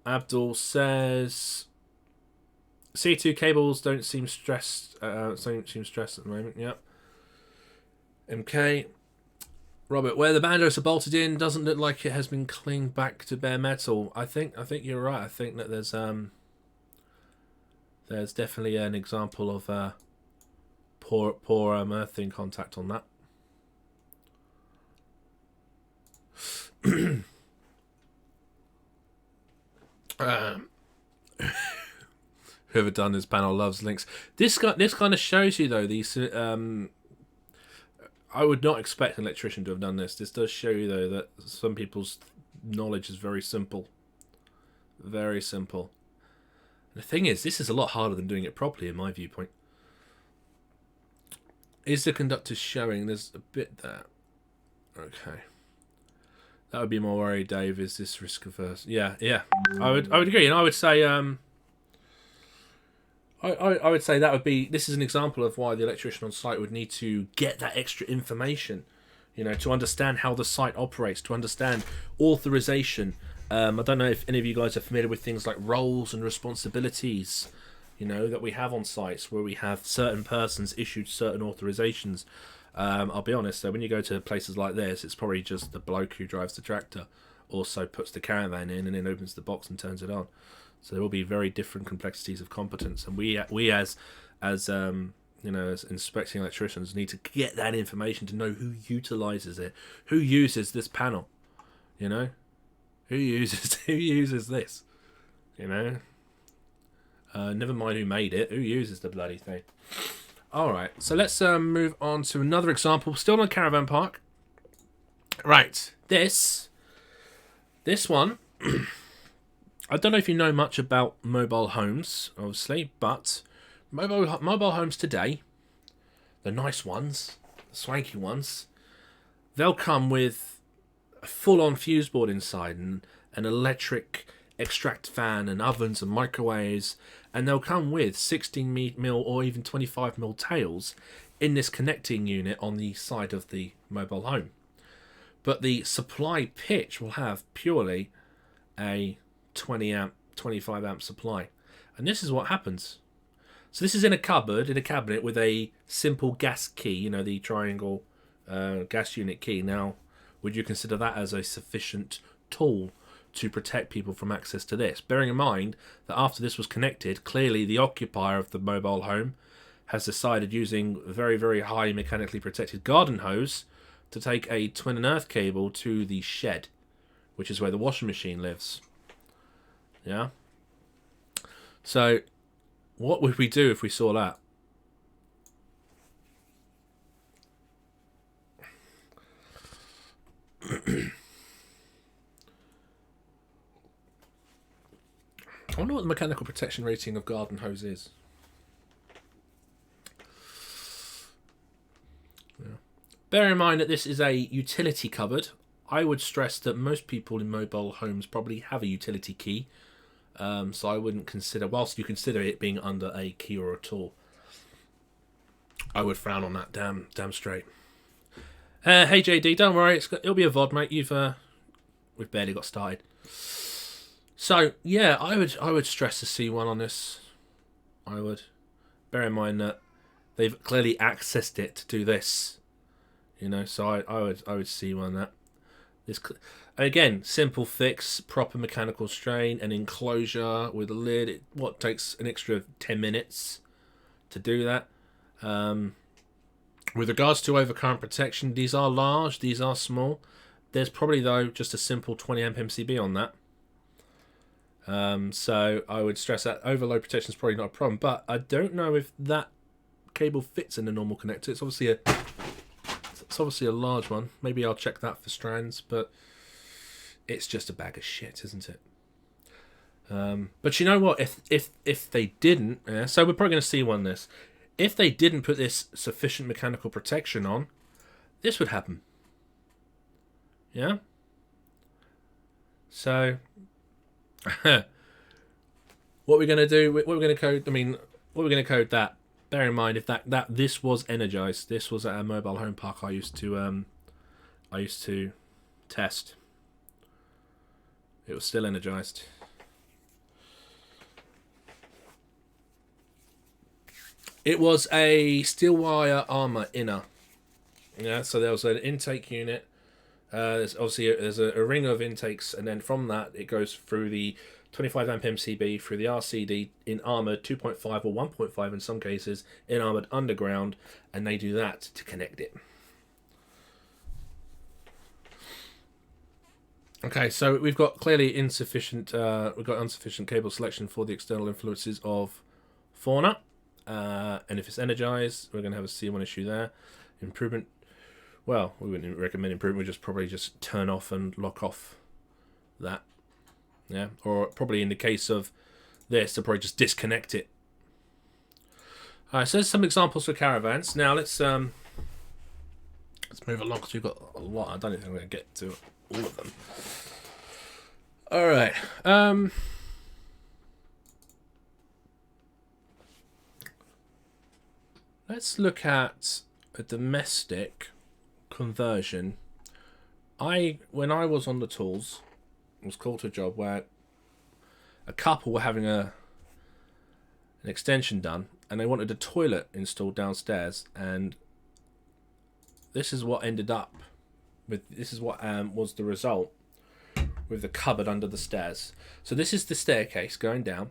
Abdul says C2 cables don't seem stressed. Seem stressed at the moment. Yep. MK. Robert, where the bandos are bolted in doesn't look like it has been cleaned back to bare metal. I think you're right. I think that there's definitely an example of poor earthing contact on that. Whoever done this panel loves links. This kind of shows you though these. I would not expect an electrician to have done this. This does show you though that some people's knowledge is very simple. Very simple. The thing is, this is a lot harder than doing it properly, in my viewpoint. Is the conductor showing? There's a bit there. Okay. That would be my worry, Dave. Is this risk averse? Yeah. I would agree, and I would say I would say that would be. This is an example of why the electrician on site would need to get that extra information, to understand how the site operates, to understand authorization. I don't know if any of you guys are familiar with things like roles and responsibilities, that we have on sites where we have certain persons issued certain authorizations. I'll be honest, though, when you go to places like this, it's probably just the bloke who drives the tractor also puts the caravan in and then opens the box and turns it on. So there will be very different complexities of competence, and we as inspecting electricians need to get that information to know who utilizes it, who uses this panel, who uses this, never mind who made it, who uses the bloody thing. All right, so let's move on to another example, still on Caravan Park. Right, this one. I don't know if you know much about mobile homes, obviously, but mobile homes today, the nice ones, the swanky ones, they'll come with a full-on fuse board inside and an electric extract fan and ovens and microwaves, and they'll come with 16mm or even 25mm tails in this connecting unit on the side of the mobile home. But the supply pitch will have purely a 20 amp, 25 amp supply. And this is what happens. So this is in a cabinet with a simple gas key, the triangle gas unit key. Now, would you consider that as a sufficient tool to protect people from access to this? Bearing in mind that after this was connected, clearly the occupier of the mobile home has decided, using very, very high mechanically protected garden hose, to take a twin and earth cable to the shed, which is where the washing machine lives. Yeah. So, what would we do if we saw that? I wonder what the mechanical protection rating of garden hose is. Yeah. Bear in mind that this is a utility cupboard. I would stress that most people in mobile homes probably have a utility key. So I wouldn't consider, whilst you consider it being under a key or a tool, I would frown on that damn straight. Hey JD, don't worry, it'll be a VOD, mate. We've barely got started. So yeah, I would stress the C1 on this. I would. Bear in mind that they've clearly accessed it to do this. So I would C1 that. This. Again, simple fix, proper mechanical strain, an enclosure with a lid. It takes an extra 10 minutes to do that. With regards to overcurrent protection, these are large, these are small. There's probably, though, just a simple 20 amp MCB on that. So I would stress that overload protection is probably not a problem, but I don't know if that cable fits in a normal connector. It's obviously a large one. Maybe I'll check that for strands, but it's just a bag of shit, isn't it? But you know what? If they didn't, so we're probably going to see one this. if they didn't put this sufficient mechanical protection on, this would happen. Yeah? So, what we're going to do, what we're going to code, I mean, what we're going to code that, bear in mind, if this was energized, this was at a mobile home park I used to test. It was still energized. It was a steel wire armor inner. Yeah, so there was an intake unit. There's a ring of intakes, and then from that it goes through the 25 amp MCB through the RCD in armored 2.5 or 1.5 in some cases in armored underground, and they do that to connect it. Okay, so we've got clearly insufficient. We've got insufficient cable selection for the external influences of fauna. And if it's energized, we're going to have a C1 issue there. Improvement, well, we wouldn't recommend improvement. We'd just probably just turn off and lock off that. Yeah, or probably in the case of this, to probably just disconnect it. All right, so there's some examples for caravans. Now let's move along because we've got a lot. I don't think I'm going to get to all of them. All right. Let's look at a domestic conversion. When I was on the tools, was called to a job where a couple were having an extension done, and they wanted a toilet installed downstairs, and this is what ended up with. This is what was the result with the cupboard under the stairs. So this is the staircase going down.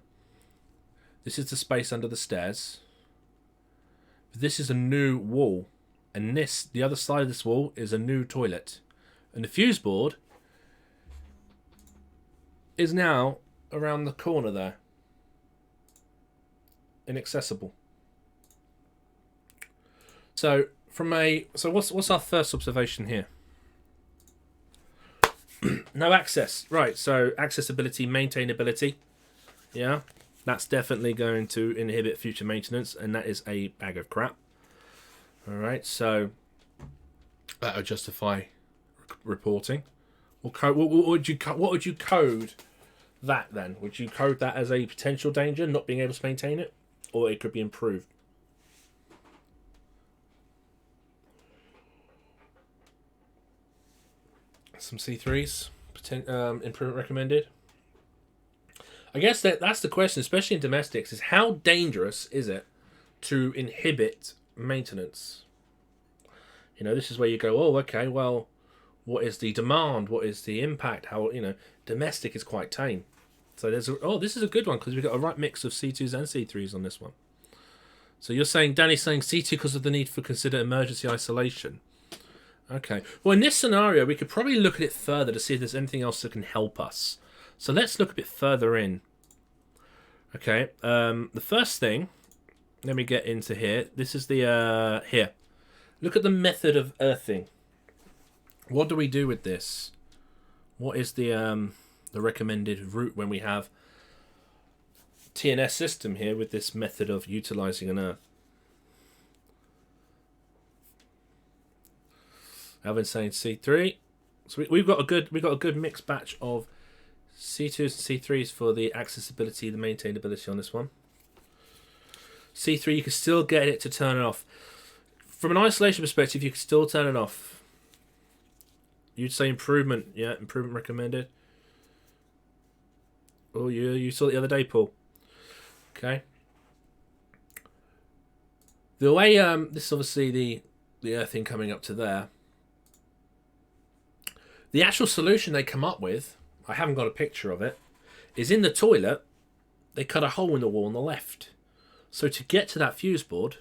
This is the space under the stairs. This is a new wall, and the other side of this wall is a new toilet, and the fuse board is now around the corner there, inaccessible. So what's our first observation here? No access, right? So accessibility, maintainability, yeah. That's definitely going to inhibit future maintenance, and that is a bag of crap. All right, so that would justify reporting. What would you code that then? Would you code that as a potential danger, not being able to maintain it, or it could be improved? Some C3s, improvement recommended. I guess that's the question, especially in domestics, is how dangerous is it to inhibit maintenance? You know, this is where you go, oh, okay, well, what is the demand? What is the impact? How, domestic is quite tame. So this is a good one because we've got a right mix of C2s and C3s on this one. So Danny's saying C2 because of the need for consider emergency isolation. Okay. Well, in this scenario, we could probably look at it further to see if there's anything else that can help us. So let's look a bit further in. Okay, the first thing, let me get into here. This is the, here. Look at the method of earthing. What do we do with this? What is the recommended route when we have TNS system here with this method of utilizing an earth? Alvin's saying C3. So we've got a good mixed batch of C2s and C3s for the accessibility, the maintainability on this one. C3, you can still get it to turn it off. From an isolation perspective, you can still turn it off. You'd say improvement, yeah, improvement recommended. Oh, you saw it the other day, Paul. Okay. The way this is obviously the earthing coming up to there. The actual solution they come up with, I haven't got a picture of it, is in the toilet, they cut a hole in the wall on the left. So to get to that fuse board,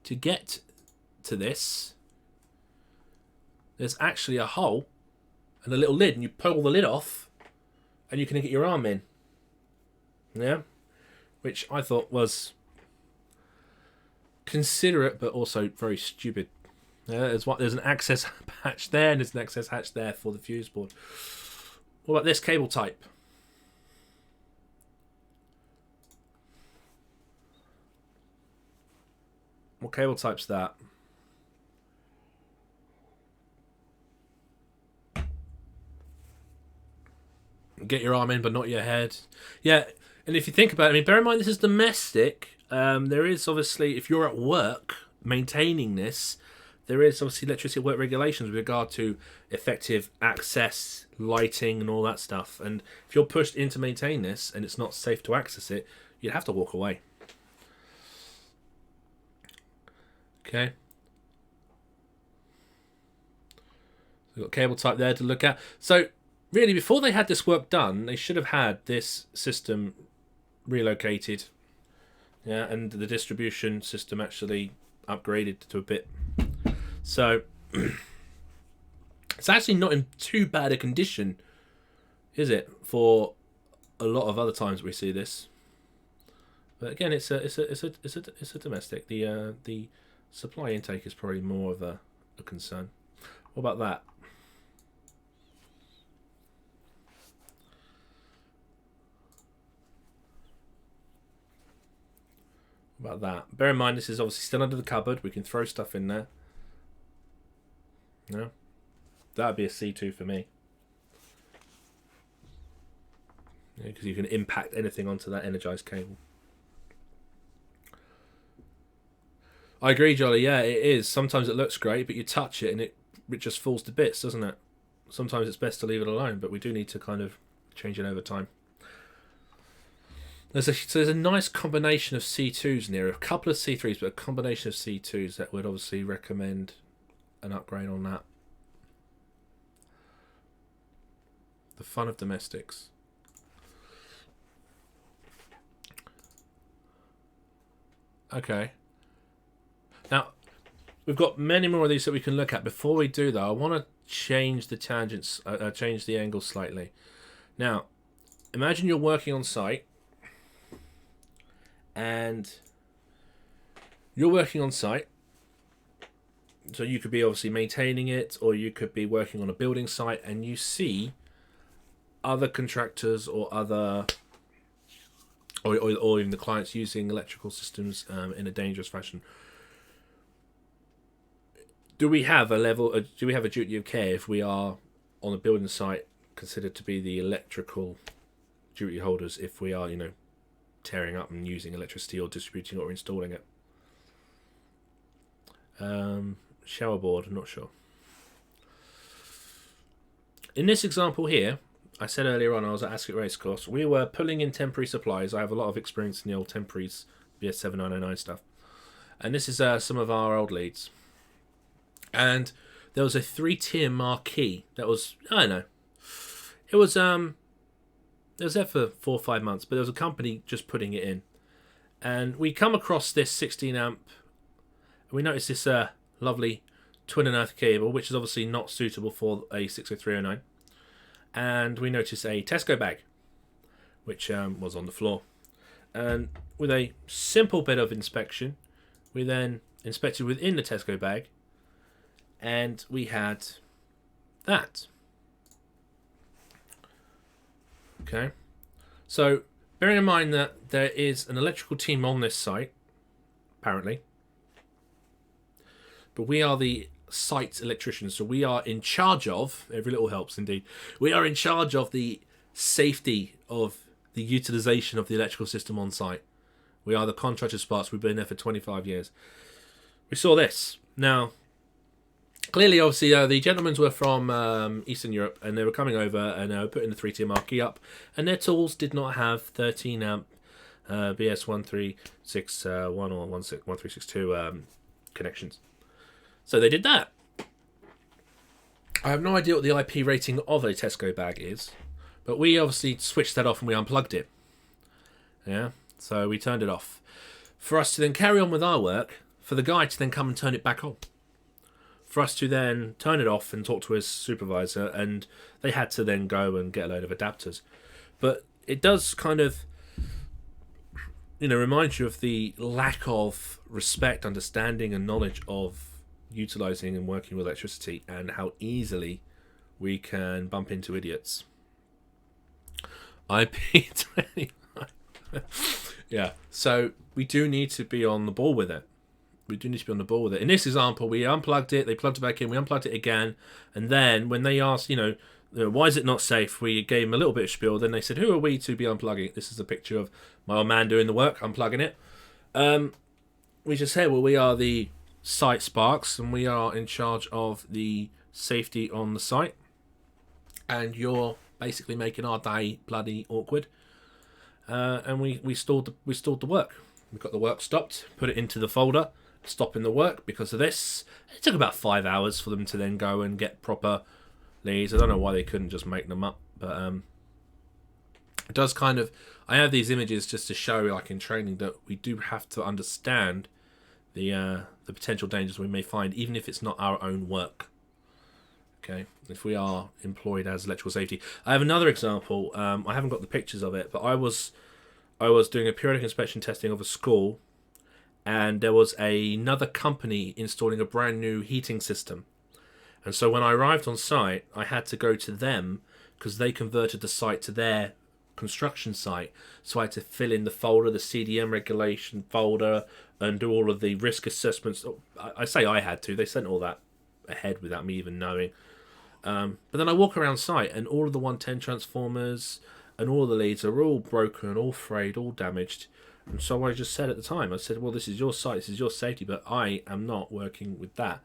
to get to this, there's actually a hole and a little lid, and you pull the lid off, and you can get your arm in. Yeah? Which I thought was considerate, but also very stupid. Yeah, there's an access hatch there, and there's an access hatch there for the fuse board. What about this cable type? What cable type's that? Get your arm in, but not your head. Yeah, and if you think about it, I mean, bear in mind this is domestic. There is obviously, if you're at work maintaining this, there is obviously electricity work regulations with regard to effective access, lighting, and all that stuff. And if you're pushed in to maintain this and it's not safe to access it, you'd have to walk away. Okay. We've got cable type there to look at. So really, before they had this work done, they should have had this system relocated. Yeah, and the distribution system actually upgraded to a bit. So it's actually not in too bad a condition, is it? For a lot of other times we see this. But again, it's a domestic. The supply intake is probably more of a concern. What about that? About that. Bear in mind, this is obviously still under the cupboard. We can throw stuff in there. No, that'd be a C2 for me. Because you can impact anything onto that energized cable. I agree, Jolly. Yeah, it is. Sometimes it looks great, but you touch it and it just falls to bits, doesn't it? Sometimes it's best to leave it alone, but we do need to kind of change it over time. So there's a nice combination of C2s near, a couple of C3s, but a combination of C2s that would obviously recommend an upgrade on that. The fun of domestics. Okay. Now, we've got many more of these that we can look at. Before we do, though, I want to change the tangents, change the angle slightly. Now, imagine you're working on site. And you're working on site, so you could be obviously maintaining it, or you could be working on a building site, and you see other contractors or other, or even the clients using electrical systems in a dangerous fashion. Do we have a level? Do we have a duty of care if we are on a building site considered to be the electrical duty holders? If we are, tearing up and using electricity or distributing or installing it. Shower board, I'm not sure. In this example here, I said earlier on I was at Ascot Racecourse. We were pulling in temporary supplies. I have a lot of experience in the old temporaries, BS7909 stuff. And this is some of our old leads. And there was a 3-tier marquee that was, I don't know, it was there for 4 or 5 months, but there was a company just putting it in. And we come across this 16 amp, and we notice this lovely twin and earth cable, which is obviously not suitable for a 60309. And we notice a Tesco bag, which was on the floor. And with a simple bit of inspection, we then inspected within the Tesco bag, and we had that. Okay, so bearing in mind that there is an electrical team on this site, apparently, but we are the site electricians, so we are in charge of, every little helps indeed, we are in charge of the safety of the utilization of the electrical system on site. We are the contractor spots. We've been there for 25 years. We saw this. Now, clearly, obviously, the gentlemen were from Eastern Europe, and they were coming over, and they were putting the 3-tier marquee up, and their tools did not have 13 amp BS1361 or 1362 connections. So they did that. I have no idea what the IP rating of a Tesco bag is, but we obviously switched that off and we unplugged it. Yeah, so we turned it off. For us to then carry on with our work, for the guy to then come and turn it back on. For us to then turn it off and talk to his supervisor, and they had to then go and get a load of adapters. But it does kind of, remind you of the lack of respect, understanding, and knowledge of utilizing and working with electricity, and how easily we can bump into idiots. IP29. Yeah, so we do need to be on the ball with it. We do need to be on the ball with it. In this example, we unplugged it, they plugged it back in, we unplugged it again, and then when they asked, why is it not safe, we gave them a little bit of spiel. Then they said, who are we to be unplugging it? This is a picture of my old man doing the work, unplugging it. We just said, well, we are the site Sparks, and we are in charge of the safety on the site, and you're basically making our day bloody awkward. And we stalled the work. We got the work stopped, put it into the folder, stopping the work because of this. It took about 5 hours for them to then go and get proper leads. I don't know why they couldn't just make them up, but it does kind of. I have these images just to show, like in training, that we do have to understand the potential dangers we may find, even if it's not our own work. Okay, if we are employed as electrical safety. I have another example. I haven't got the pictures of it, but I was doing a periodic inspection testing of a school, and there was another company installing a brand new heating system. And so when I arrived on site, I had to go to them because they converted the site to their construction site. So I had to fill in the folder, the CDM regulation folder, and do all of the risk assessments. I say I had to. They sent all that ahead without me even knowing. But then I walk around site, and all of the 110 transformers and all the leads are all broken, all frayed, all damaged. And so I just said at the time, I said, well, this is your site, this is your safety, but I am not working with that.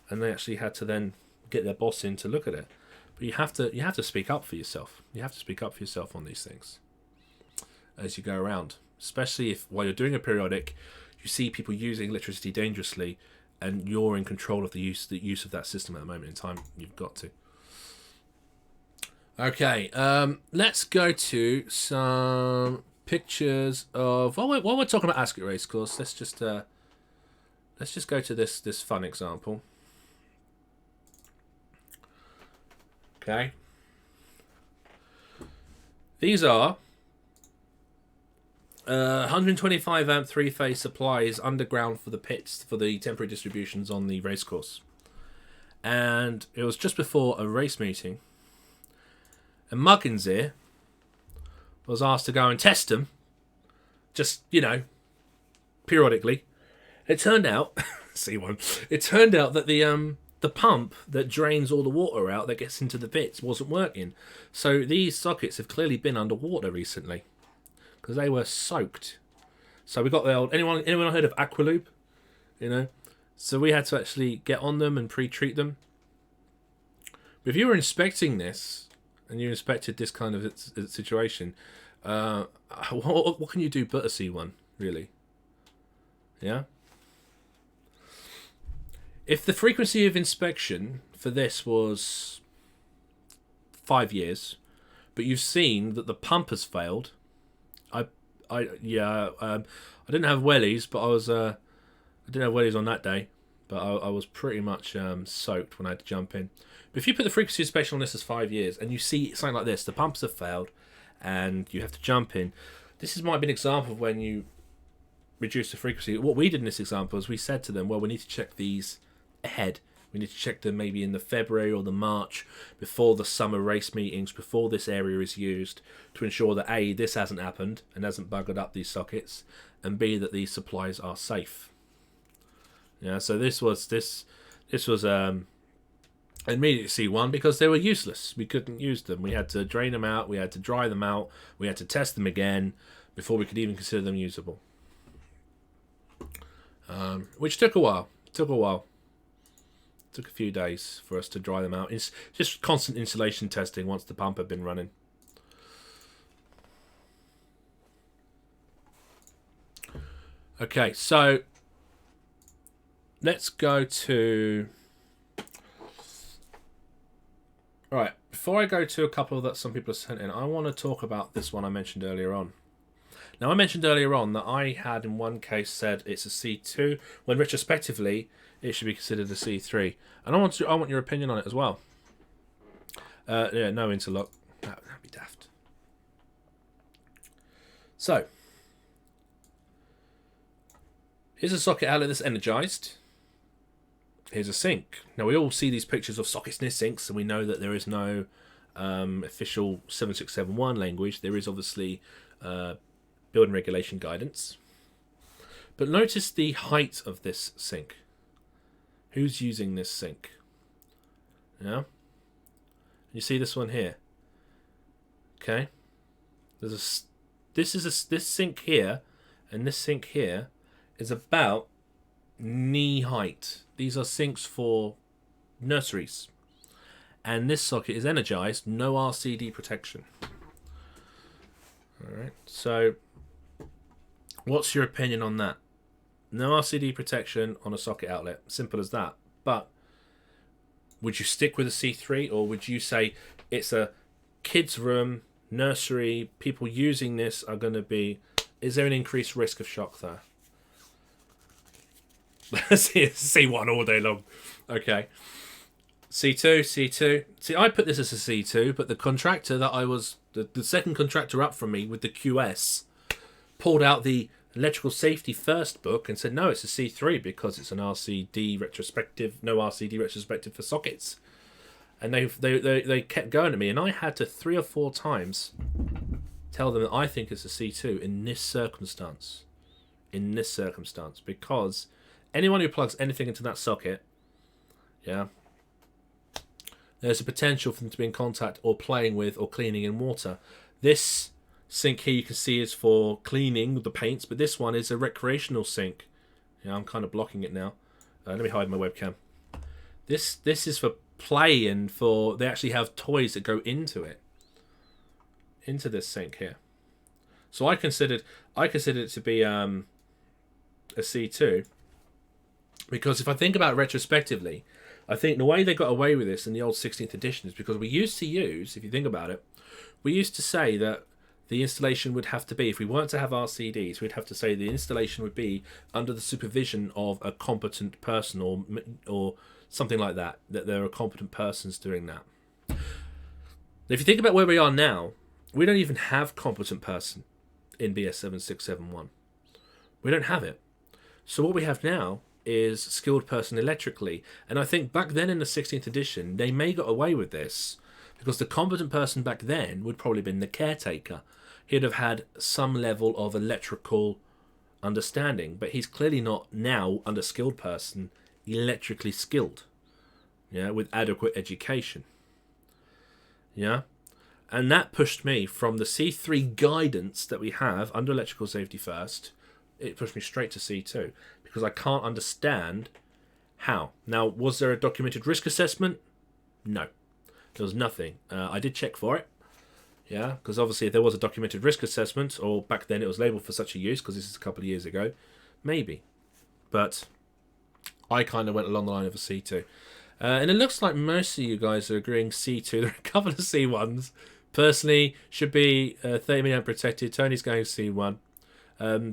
And they actually had to then get their boss in to look at it. But you have to speak up for yourself. You have to speak up for yourself on these things as you go around. Especially if while you're doing a periodic, you see people using electricity dangerously, and you're in control of the use of that system at the moment in time. You've got to. Okay, let's go to some pictures of. While we're talking about ASCII race course, let's just go to this fun example. Okay, these are 125 amp 3-phase supplies underground for the pits for the temporary distributions on the race course, and it was just before a race meeting. And Muggins here was asked to go and test them, just periodically. It turned out, see one. It turned out that the pump that drains all the water out that gets into the pits wasn't working. So these sockets have clearly been underwater recently because they were soaked. So we got the old anyone heard of Aqualoop? So we had to actually get on them and pre-treat them. But if you were inspecting this and you inspected this kind of situation, what can you do but to see one, really? Yeah. If the frequency of inspection for this was 5 years, but you've seen that the pump has failed, I didn't have wellies, but I didn't have wellies on that day, but I was pretty much soaked when I had to jump in. But if you put the frequency of inspection on this as 5 years, and you see something like this, the pumps have failed, and you have to jump in. This might be an example of when you reduce the frequency. What we did in this example is we said to them, well, we need to check these ahead. We need to check them maybe in the February or the March before the summer race meetings, before this area is used, to ensure that A, this hasn't happened and hasn't buggered up these sockets, and B, that these supplies are safe. Yeah, so this was immediately C1 because they were useless. We couldn't use them. We had to drain them out, we had to dry them out, we had to test them again before we could even consider them usable. Which took a while. Took a few days for us to dry them out. It's just constant insulation testing once the pump had been running. Okay, so let's go to... Alright, before I go to a couple that some people have sent in, I want to talk about this one I mentioned earlier on. Now, I mentioned earlier on that I had in one case said it's a C2, when retrospectively it should be considered a C3. And I want your opinion on it as well. Yeah, no interlock. That'd be daft. So, here's a socket outlet that's energized. Here's a sink. Now, we all see these pictures of sockets near sinks, and we know that there is no official 7671 language. There is obviously building regulation guidance. But notice the height of this sink. Who's using this sink? Yeah? You see this one here? Okay? This sink here and this sink here is about knee height. These are sinks for nurseries. And this socket is energized, no RCD protection. Alright, so what's your opinion on that? No RCD protection on a socket outlet. Simple as that. But would you stick with a C3, or would you say it's a kid's room, nursery, people using this are going to be... Is there an increased risk of shock there? C1 all day long. Okay. C2. See, I put this as a C2, but the contractor that I was... The second contractor up from me with the QS pulled out the electrical safety first book and said, no, it's a C3 because it's an RCD retrospective, no RCD retrospective for sockets. And they kept going to me, and I had to 3 or 4 times tell them that I think it's a C2 in this circumstance. In this circumstance. Because anyone who plugs anything into that socket, yeah, there's a potential for them to be in contact or playing with or cleaning in water. This sink here you can see is for cleaning the paints, but this one is a recreational sink. Yeah, I'm kind of blocking it now. Let me hide my webcam. This is for play, and for... They actually have toys that go into it. Into this sink here. So I considered it to be a C2. Because if I think about it retrospectively, I think the way they got away with this in the old 16th edition is because we used to use, if you think about it, we used to say that the installation would have to be, if we weren't to have RCDs, we'd have to say the installation would be under the supervision of a competent person or something like that, that there are competent persons doing that. If you think about where we are now, we don't even have competent person in BS 7671. We don't have it. So what we have now is skilled person electrically. And I think back then in the 16th edition, they may got away with this because the competent person back then would probably have been the caretaker. He'd have had some level of electrical understanding, but he's clearly not now, under skilled person, electrically skilled, yeah, with adequate education. Yeah. And that pushed me from the C3 guidance that we have under electrical safety first, it pushed me straight to C2 because I can't understand how. Now, was there a documented risk assessment? No, there was nothing. I did check for it. Yeah, because obviously if there was a documented risk assessment, or back then it was labelled for such a use, because this is a couple of years ago, maybe. But I kind of went along the line of a C2. And it looks like most of you guys are agreeing C2. There are a couple of C1s. Personally, should be 30 milliamp protected. Tony's going C1.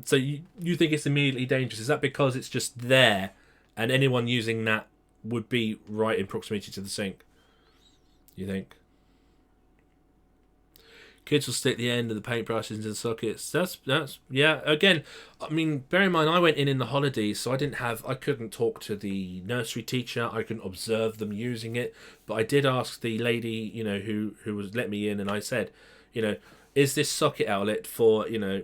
So you think it's immediately dangerous. Is that because it's just there and anyone using that would be right in proximity to the sink? You think? Kids will stick the end of the paintbrushes into the sockets. That's yeah. Again, I mean, bear in mind, I went in the holidays, so I couldn't talk to the nursery teacher. I couldn't observe them using it, but I did ask the lady, you know, who was let me in, and I said, you know, is this socket outlet for, you know,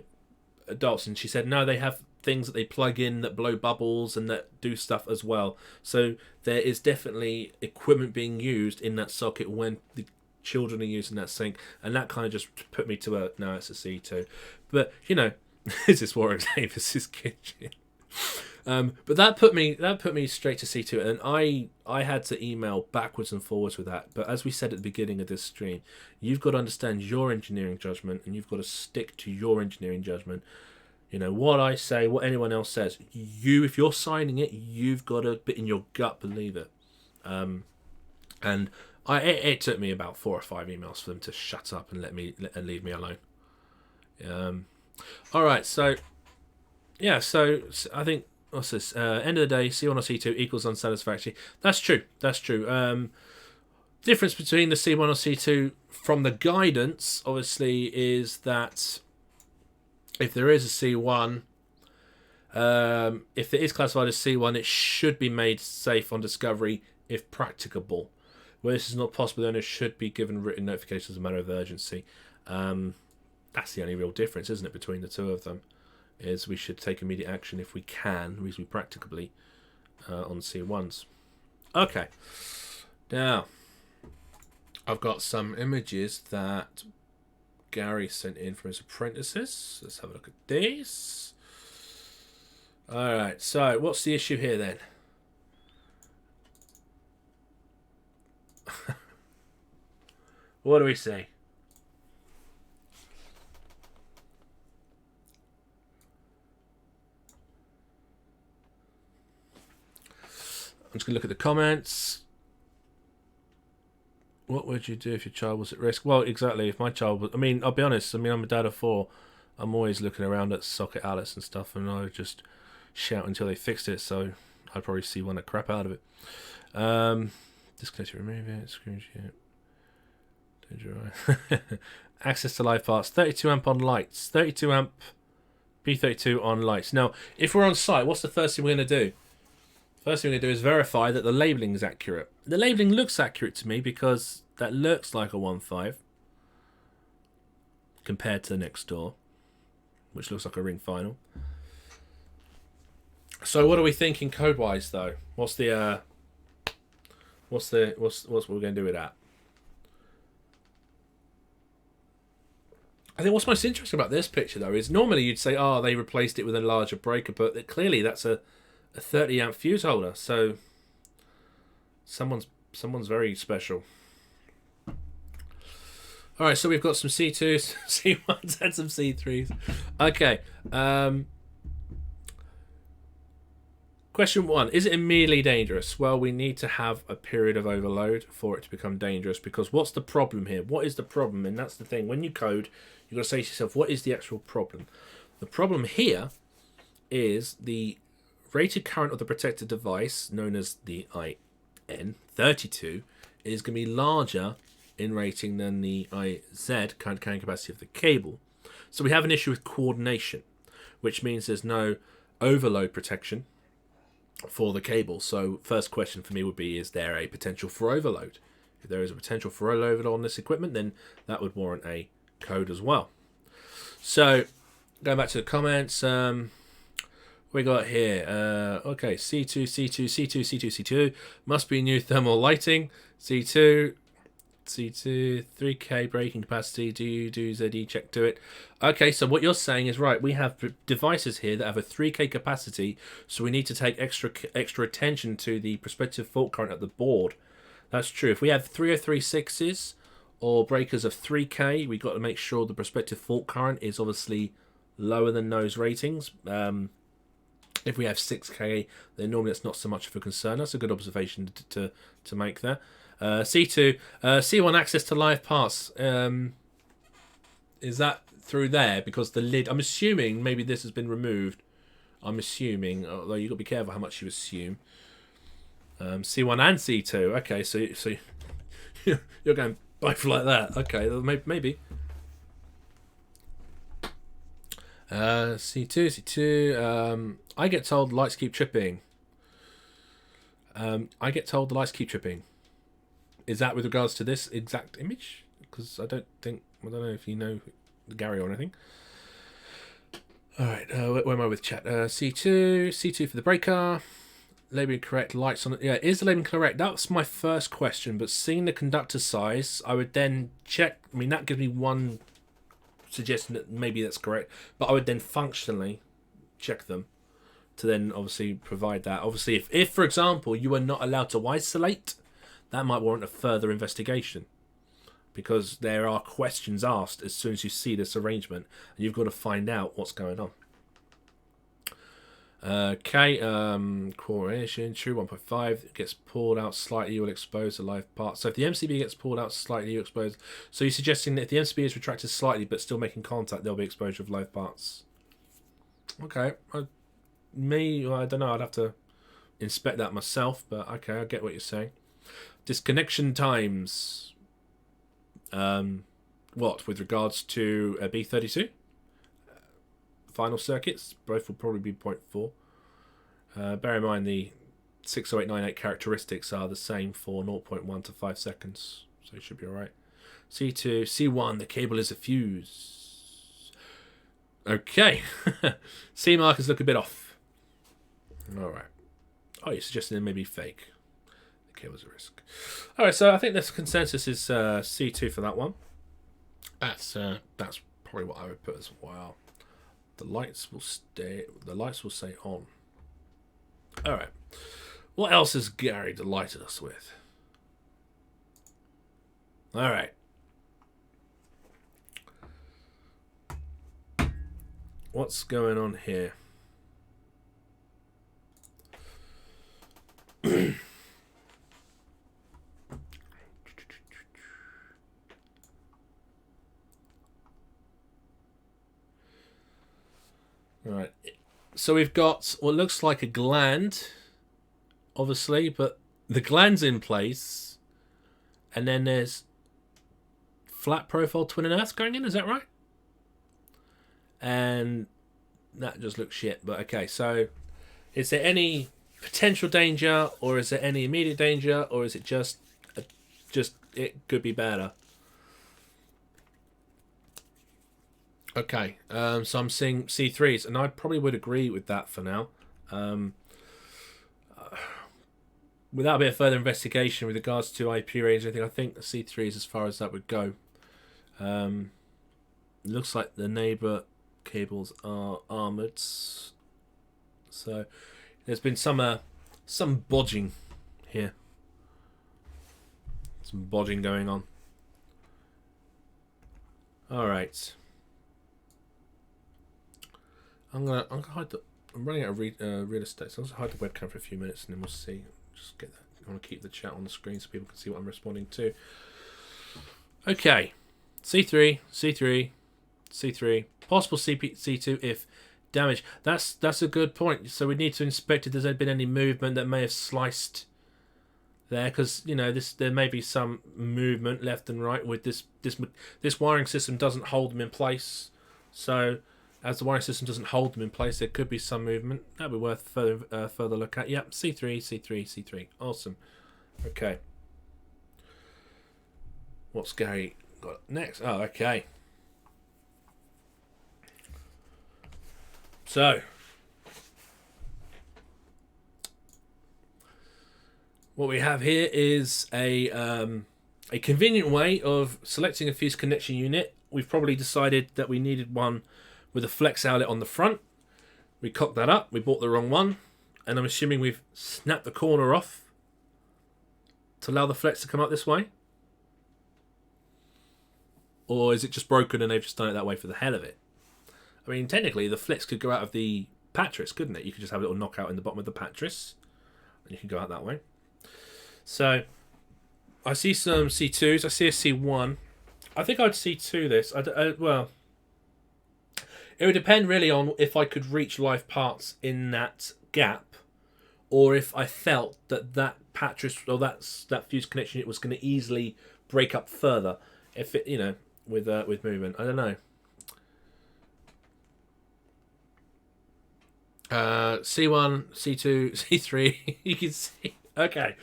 adults? And she said no, they have things that they plug in that blow bubbles and that do stuff as well. So there is definitely equipment being used in that socket when the children are using that sink, and that kind of just put me to a no, it's a C2. But you know, is this Warwick Davis's kitchen? But that put me straight to C2, and I had to email backwards and forwards with that. But as we said at the beginning of this stream, you've got to understand your engineering judgment, and you've got to stick to your engineering judgment. You know, what I say, what anyone else says, if you're signing it, you've got to, in your gut, believe it. And it took me about 4 or 5 emails for them to shut up and leave me alone. All right, so yeah, so I think what's this? End of the day, C1 or C2 equals unsatisfactory. That's true. Difference between the C1 or C2 from the guidance, obviously, is that if there is a C1, if it is classified as C1, it should be made safe on discovery if practicable. Where this is not possible, the owner should be given written notification as a matter of urgency. That's the only real difference, isn't it, between the two of them? is we should take immediate action if we can, reasonably practicably, on C1s. Okay. Now, I've got some images that Gary sent in from his apprentices. Let's have a look at these. Alright, so what's the issue here then? What do we say? I'm just going to look at the comments. What would you do if your child was at risk? Well, exactly. If my child was... I mean, I'll be honest. I mean, I'm a dad of 4. I'm always looking around at socket outlets and stuff, and I would just shout until they fixed it, so I'd probably see one that crap out of it. Disconnect it, remove it, screen share. Access to live parts. 32 amp on lights. 32 amp B32 on lights. Now, if we're on site, what's the first thing we're going to do? First thing we're going to do is verify that the labelling is accurate. The labelling looks accurate to me because that looks like a 1.5 compared to the next door, which looks like a ring final. So what are we thinking code-wise though? What's what we're going to do with that? I think what's most interesting about this picture though is normally you'd say, oh, they replaced it with a larger breaker, but clearly that's a 30 amp fuse holder, so someone's very special. All right, so we've got some C2s, C1s, and some C3s. Okay. Question 1: is it immediately dangerous? Well, we need to have a period of overload for it to become dangerous. Because what's the problem here? What is the problem? And that's the thing. When you code, you've got to say to yourself, what is the actual problem? The problem here is the rated current of the protected device, known as the IN32, is going to be larger in rating than the IZ, current carrying capacity of the cable. So we have an issue with coordination, which means there's no overload protection for the cable. So first question for me would be, is there a potential for overload? If there is a potential for overload on this equipment, then that would warrant a code as well. So going back to the comments, we got here, okay, C2, C2, C2, C2, C2, must be new thermal lighting, C2, 3K braking capacity, do ZE check to it. Okay, so what you're saying is right, we have devices here that have a 3K capacity, so we need to take extra attention to the prospective fault current at the board. That's true. If we have 3036s or breakers of 3K, we've got to make sure the prospective fault current is obviously lower than those ratings. If we have 6K, then normally it's not so much of a concern. That's a good observation to make there. C2, C1 access to live parts. Is that through there? Because the lid, I'm assuming maybe this has been removed. I'm assuming, although you've got to be careful how much you assume. C1 and C2. Okay, so you're going both like that. Okay, maybe. C2. I get told the lights keep tripping. Is that with regards to this exact image? Because I don't know if you know Gary or anything. Alright, where am I with chat? C2 for the breaker. Labeling correct, lights on it. Yeah, is the labeling correct? That's my first question, but seeing the conductor size, I would then check. I mean, that gives me one suggestion that maybe that's correct, but I would then functionally check them to then obviously provide that. Obviously, if for example, you are not allowed to isolate, that might warrant a further investigation, because there are questions asked as soon as you see this arrangement, and you've got to find out what's going on. Okay, coordination, true 1.5, gets pulled out slightly, you will expose the live part. So if the MCB gets pulled out slightly, you expose. So you're suggesting that if the MCB is retracted slightly but still making contact, there'll be exposure of live parts. Okay, I don't know, I'd have to inspect that myself, but okay, I get what you're saying. Disconnection times. What, with regards to a B32? Final circuits, both will probably be 0.4. Bear in mind the 60898 characteristics are the same for 0.1 to 5 seconds, so it should be alright. C2, C1, the cable is a fuse. Okay. C markers look a bit off. Alright. Oh, you're suggesting it may be fake. Okay, was a risk. Alright, so I think this consensus is C2 for that one. That's probably what I would put as well. The lights will stay on. Alright. What else has Gary delighted us with? Alright. What's going on here? Right. So we've got what looks like a gland, obviously, but the gland's in place. And then there's flat profile twin and earth going in, is that right? And that just looks shit, but okay. So is there any potential danger, or is there any immediate danger, or is it just it could be better? Okay, so I'm seeing C3s, and I probably would agree with that for now. Without a bit of further investigation with regards to IP range or anything, I think C3 is as far as that would go. It looks like the neighbour cables are armoured, so there's been some bodging here. Some bodging going on. All right. I'm gonna hide the. I'm running out of real estate, so I'll just hide the webcam for a few minutes, and then we'll see. Just get that. I want to keep the chat on the screen so people can see what I'm responding to. Okay, C3, C3, C3. Possible C2 if damage. That's a good point. So we need to inspect if there's been any movement that may have sliced there, because you know there may be some movement left and right with this wiring system doesn't hold them in place. So as the wiring system doesn't hold them in place, there could be some movement. That'd be worth further look at. Yep, C3, C3, C3. Awesome. Okay. What's Gary got next? Oh, okay. So, what we have here is a convenient way of selecting a fuse connection unit. We've probably decided that we needed one with a flex outlet on the front. We cocked that up. We bought the wrong one. And I'm assuming we've snapped the corner off to allow the flex to come up this way. Or is it just broken and they've just done it that way for the hell of it? I mean, technically, the flex could go out of the patris, couldn't it? You could just have a little knockout in the bottom of the patris. And you can go out that way. So, I see some C2s. I see a C1. I think I'd C2 this. Well, it would depend really on if I could reach live parts in that gap, or if I felt that patris or that fuse connection unit was going to easily break up further. If it, you know, with movement, I don't know. C1, C2, C3. You can see. Okay,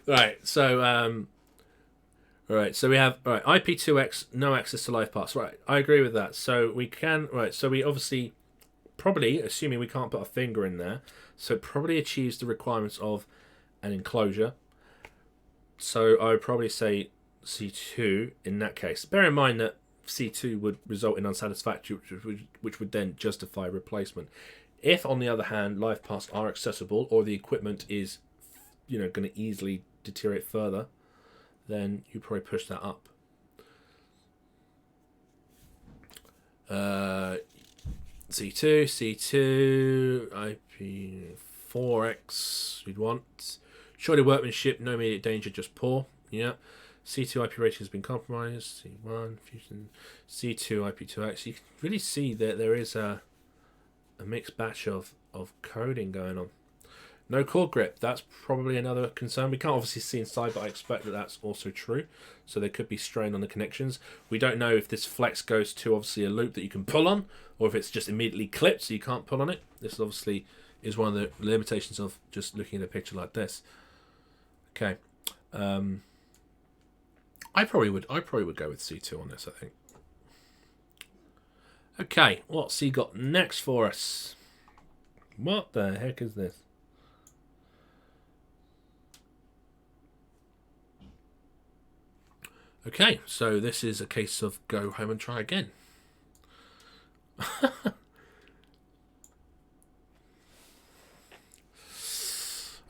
right. So right, so we have IP2X, no access to live parts. Right, I agree with that. So we can so we obviously probably, assuming we can't put a finger in there, so it probably achieves the requirements of an enclosure. So I would probably say C2 in that case. Bear in mind that C2 would result in unsatisfactory, which would then justify replacement. If, on the other hand, live parts are accessible or the equipment is, you know, going to easily deteriorate further, then you probably push that up. C2, IP4X we'd want. Surely workmanship, no immediate danger, just poor. Yeah. C2 IP rating has been compromised. C1, fusion. C2 IP2X. You can really see that there is a mixed batch of coding going on. No cord grip. That's probably another concern. We can't obviously see inside, but I expect that that's also true. So there could be strain on the connections. We don't know if this flex goes to obviously a loop that you can pull on, or if it's just immediately clipped so you can't pull on it. This obviously is one of the limitations of just looking at a picture like this. Okay. I probably would go with C2 on this, I think. Okay, what's he got next for us? What the heck is this? Okay, so this is a case of go home and try again.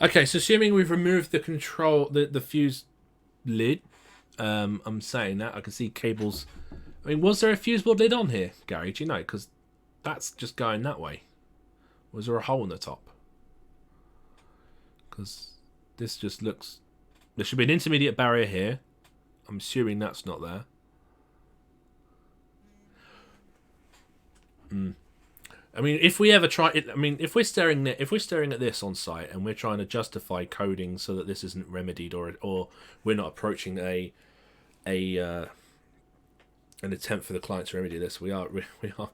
Okay, so assuming we've removed the control, the fuse lid, I'm saying that I can see cables. I mean, was there a fuse board lid on here, Gary? Do you know? Because that's just going that way. Was there a hole in the top? Because this just looks. There should be an intermediate barrier here. I'm assuming that's not there. I mean, if we ever try it, I mean, if we're staring at this on site and we're trying to justify coding so that this isn't remedied, or we're not approaching an attempt for the client to remedy this, we are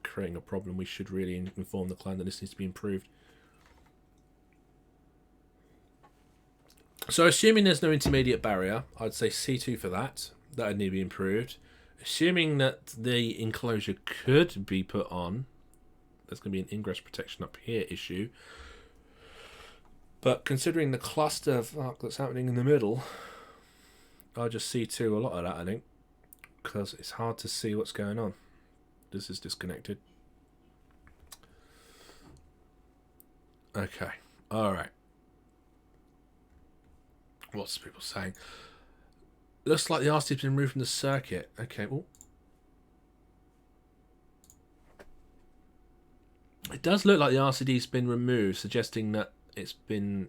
creating a problem. We should really inform the client that this needs to be improved. So assuming there's no intermediate barrier, I'd say C2 for that. That would need to be improved. Assuming that the enclosure could be put on, there's going to be an ingress protection up here issue. But considering the cluster of arc that's happening in the middle, I'll just C2 a lot of that, I think. Because it's hard to see what's going on. This is disconnected. Okay. Alright. What's people saying? Looks like the RCD's been removed from the circuit. Okay, well. It does look like the RCD's been removed, suggesting that it's been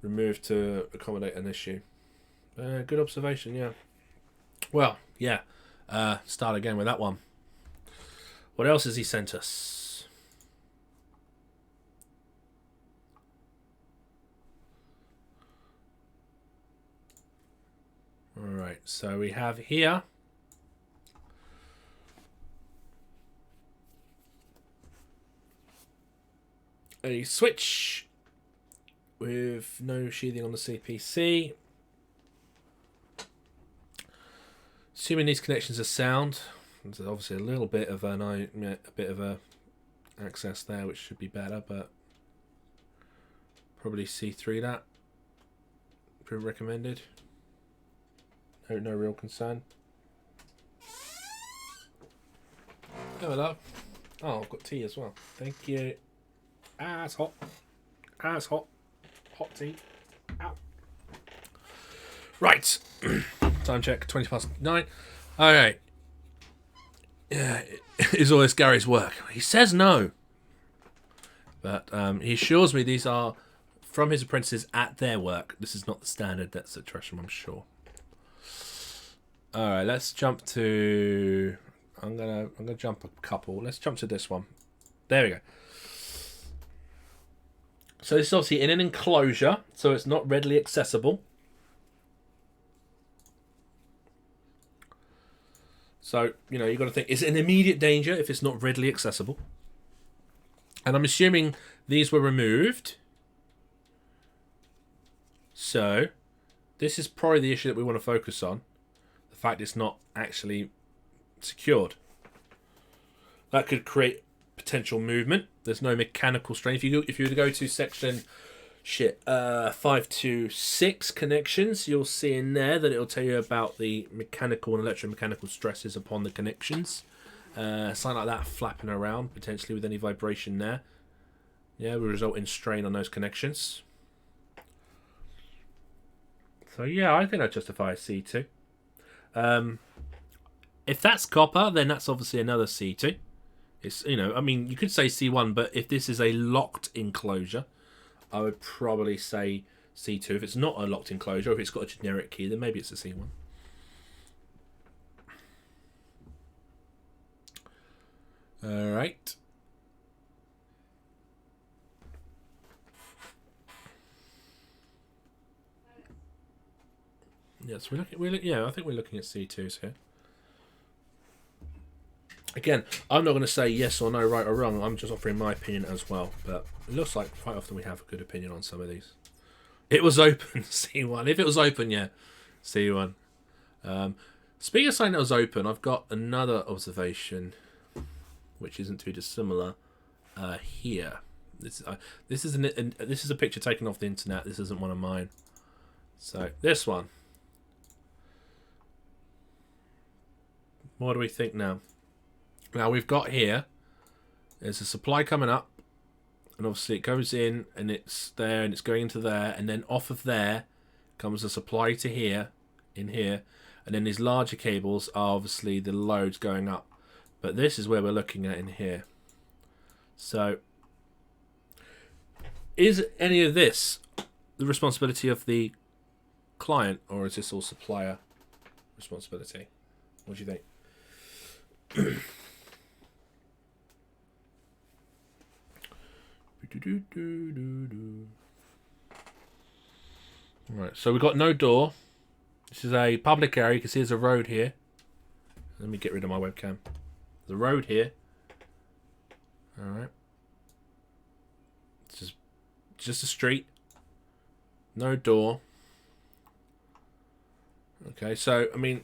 removed to accommodate an issue. Good observation, yeah. Well, yeah. Start again with that one. What else has he sent us? Alright, so we have here a switch with no sheathing on the CPC. Assuming these connections are sound, there's obviously a little bit of a access there, which should be better, but probably C3 that. Pretty recommended. No real concern. Oh, hello. Oh, I've got tea as well. Thank you. Ah, it's hot. Ah, it's hot. Hot tea. Ow. Right. Time check, 9:20. Okay. Yeah, is all this Gary's work? He says no. But he assures me these are from his apprentices at their work. This is not the standard that's at Tresham, I'm sure. Alright, let's jump to... I'm gonna jump a couple. Let's jump to this one. There we go. So this is obviously in an enclosure, so it's not readily accessible. So, you know, you've got to think, is it an immediate danger if it's not readily accessible? And I'm assuming these were removed. So, this is probably the issue that we want to focus on. The fact it's not actually secured. That could create potential movement. There's no mechanical strain. If you were to go to section 526 connections, you'll see in there that it'll tell you about the mechanical and electromechanical stresses upon the connections. Something like that flapping around potentially with any vibration there. Yeah, will result in strain on those connections. So yeah, I think that justifies C2. If that's copper, then that's obviously another C2. It's, you know, I mean, you could say C1, but if this is a locked enclosure, I would probably say C2. If it's not a locked enclosure, if it's got a generic key, then maybe it's a C1. All right. Yes, I think we're looking at C2s here. Again, I'm not going to say yes or no, right or wrong. I'm just offering my opinion as well. But it looks like quite often we have a good opinion on some of these. It was open, C1. If it was open, yeah, C1. Speaking of something that was open, I've got another observation, which isn't too dissimilar. Here, this is a picture taken off the internet. This isn't one of mine. So this one. What do we think now? Now we've got here. There's a supply coming up, and obviously it goes in, and it's there, and it's going into there, and then off of there comes a supply to here, in here, and then these larger cables are obviously the loads going up. But this is where we're looking at in here. So, is any of this the responsibility of the client, or is this all supplier responsibility? What do you think? Right, so we've got no door. This is a public area. You can see there's a road here. Let me get rid of my webcam. The road here. Alright. It's just a street. No door. Okay, so, I mean,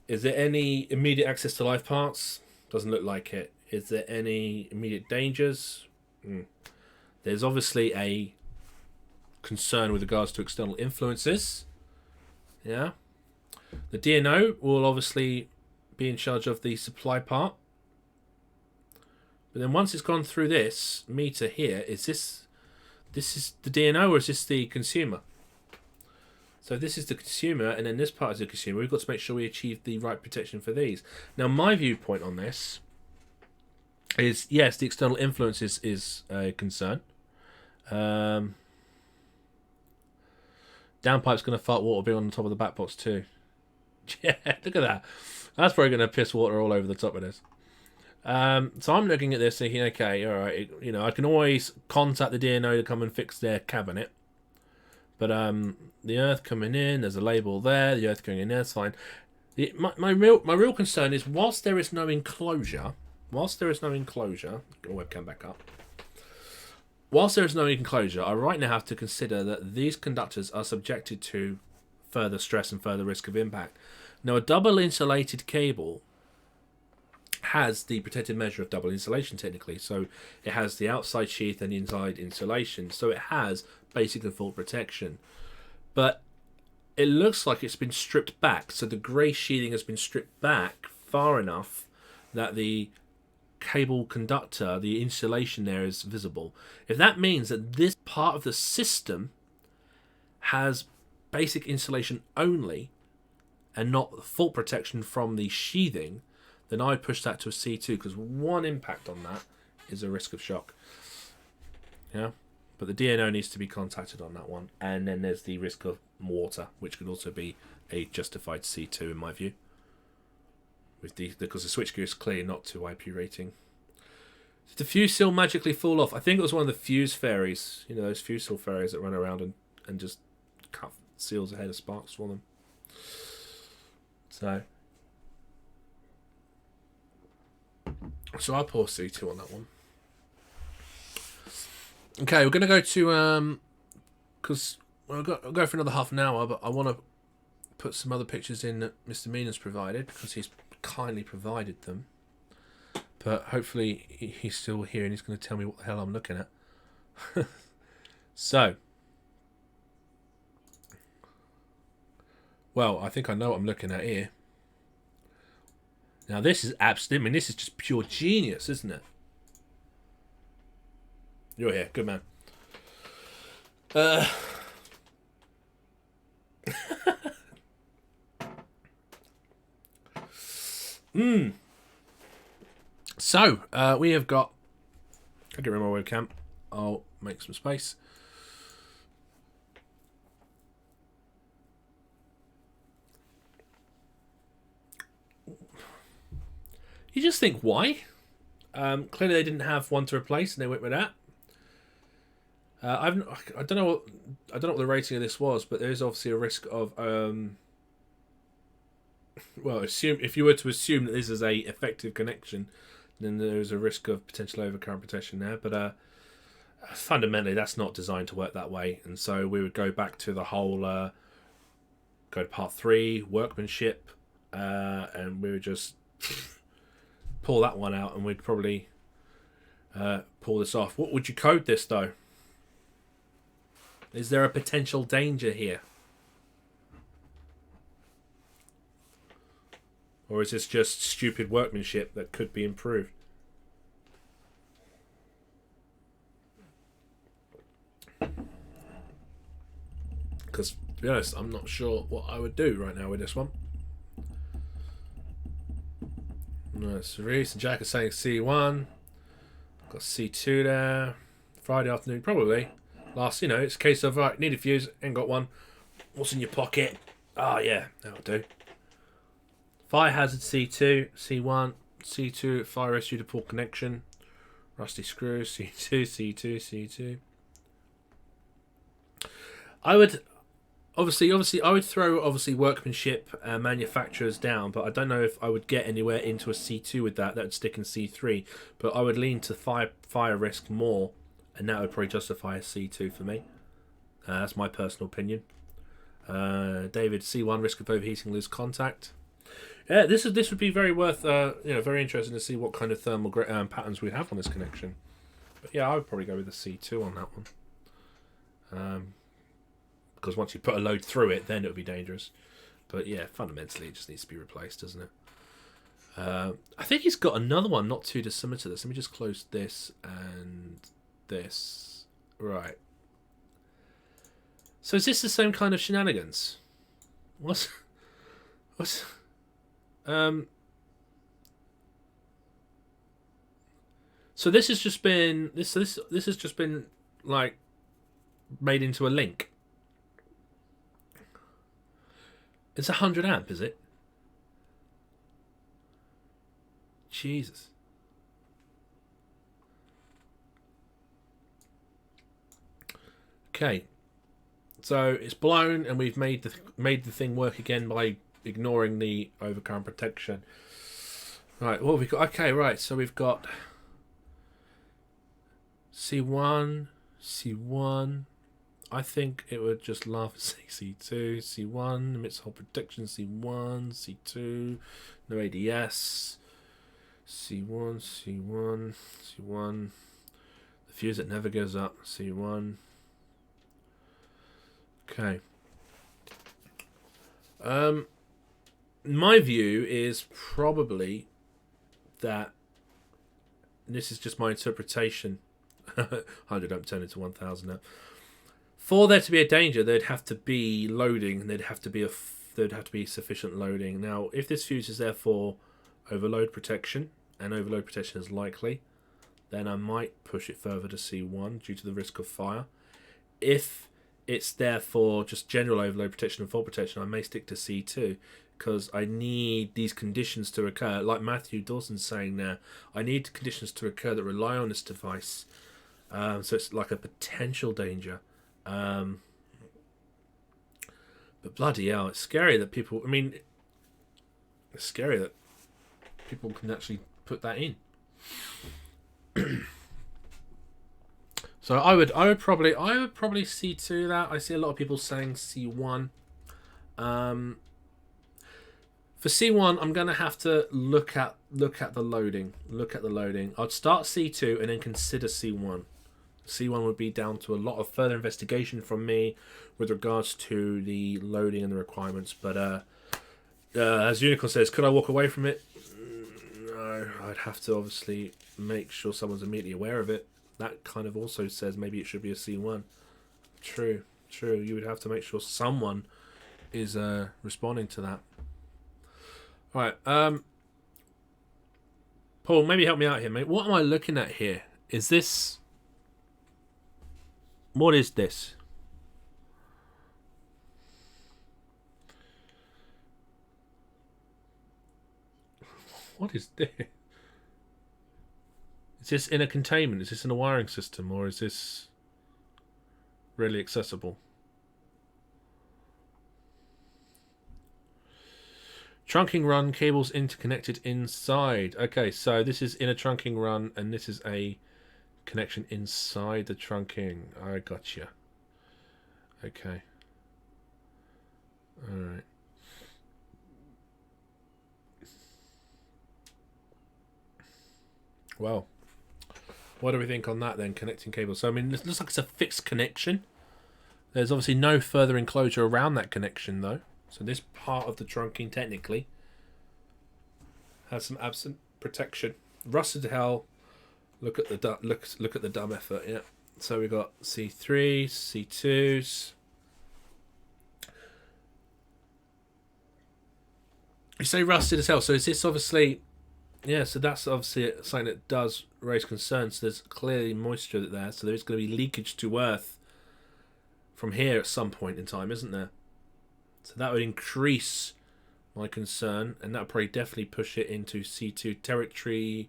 is there any immediate access to live parts? Doesn't look like it. Is there any immediate dangers? There's obviously a concern with regards to external influences. Yeah. The DNO will obviously be in charge of the supply part. But then once it's gone through this meter here, is this is the DNO, or is this the consumer? So this is the consumer, and then this part is the consumer. We've got to make sure we achieve the right protection for these. Now, my viewpoint on this is, yes, the external influence is a concern. Downpipe's going to fart water being on the top of the back box too. Yeah, look at that. That's probably going to piss water all over the top of this. So I'm looking at this thinking, okay, all right, I can always contact the DNO to come and fix their cabinet. But the earth coming in, there's a label there, the earth going in there, it's fine. My real concern is, whilst there is no enclosure, get the webcam back up. Whilst there is no enclosure, I right now have to consider that these conductors are subjected to further stress and further risk of impact. Now, a double insulated cable has the protective measure of double insulation technically. So it has the outside sheath and the inside insulation. So it has basic and full protection. But it looks like it's been stripped back. So the grey sheathing has been stripped back far enough that the cable conductor, the insulation there, is visible. If that means that this part of the system has basic insulation only and not full protection from the sheathing, then I push that to a C2, because one impact on that is a risk of shock. Yeah, but the DNO needs to be contacted on that one, and then there's the risk of water, which could also be a justified C2 in my view. Because the switchgear is clear not to IP rating. Did the fuse seal magically fall off? I think it was one of the fuse fairies. You know, those fuse seal fairies that run around and just cut seals ahead of sparks for them. So I'll pour C2 on that one. Okay, we're going to go to... Because I'll go for another half an hour, but I want to put some other pictures in that Mr. Mina's provided, because he's kindly provided them. But hopefully he's still here and he's going to tell me what the hell I'm looking at. So. Well, I think I know what I'm looking at here. Now this is absolutely, I mean, this is just pure genius, isn't it? You're here, good man. So, we have got... I'll get rid of my webcam. I'll make some space. You just think, why? Clearly they didn't have one to replace, and they went with that. I don't know what the rating of this was, but there is obviously a risk of well, if you were to assume that this is a effective connection, then there is a risk of potential overcurrent protection there. But fundamentally, that's not designed to work that way, and so we would go back to the whole go to part 3, workmanship, and we would just pull that one out, and we'd probably pull this off. What would you code this though? Is there a potential danger here? Or is this just stupid workmanship that could be improved? Because, to be honest, I'm not sure what I would do right now with this one. No, so Reese and Jack are saying C1. Got C2 there. Friday afternoon, probably. Last, it's a case of, right, need a fuse, ain't got one. What's in your pocket? Oh, yeah, that'll do. Fire hazard C2, C1, C2, fire rescue to poor connection. Rusty screw, C2, C2, C2. I would obviously I would throw workmanship manufacturers down, but I don't know if I would get anywhere into a C2 with that. That would stick in C3, but I would lean to fire risk more, and that would probably justify a C2 for me. That's my personal opinion. David, C1, risk of overheating, lose contact. Yeah, this would be very worth very interesting to see what kind of thermal patterns we have on this connection. But yeah, I would probably go with a C2 on that one. Because once you put a load through it, then it would be dangerous. But yeah, fundamentally, it just needs to be replaced, doesn't it? I think he's got another one not too dissimilar to this. Let me just close this and this. Right. So is this the same kind of shenanigans? What's so this has just been this has just been like made into a link. It's 100 amp, is it? Jesus. Okay. So it's blown, and we've made the thing work again by ignoring the overcurrent protection. Right, what have we got? Okay, right, so we've got C1, C1. I think it would just laugh at C2, C1, emits whole protection, C1, C2, no ADS, C1, C1, C1. The fuse that never goes up, C1. Okay. My view is probably that, and this is just my interpretation, 100 amp turn into 1000 amp. For there to be a danger, there'd have to be loading, and there'd have to be sufficient loading. Now, if this fuse is there for overload protection, and overload protection is likely, then I might push it further to C1 due to the risk of fire. If it's there for just general overload protection and fault protection, I may stick to C2, because I need these conditions to occur. Like Matthew Dawson's saying there, I need conditions to occur that rely on this device. So it's like a potential danger. But bloody hell, it's scary that people... I mean, it's scary that people can actually put that in. So I would probably C2 that. I see a lot of people saying C1. For C1, I'm gonna have to look at the loading. I'd start C2 and then consider C1. C1 would be down to a lot of further investigation from me with regards to the loading and the requirements. But as Unicorn says, could I walk away from it? No, I'd have to obviously make sure someone's immediately aware of it. That kind of also says maybe it should be a C1. True. You would have to make sure someone is responding to that. All right. Paul, maybe help me out here, mate. What am I looking at here? Is this... What is this? What is this? Is this in a containment? Is this in a wiring system? Or is this really accessible? Trunking run, cables interconnected inside. Okay, so this is in a trunking run, and this is a connection inside the trunking. I gotcha. Okay. Alright. Well, what do we think on that then? Connecting cables. So I mean, it looks like it's a fixed connection. There's obviously no further enclosure around that connection though. So this part of the trunking technically has some absent protection. Rusted hell. Look at the look at the dumb effort. Yeah. So we got C3, C2s. You say rusted as hell. So is this obviously? Yeah. So that's obviously something that does raise concerns. There's clearly moisture there, so there's going to be leakage to earth from here at some point in time, isn't there? So that would increase my concern, and that would probably definitely push it into C2 territory.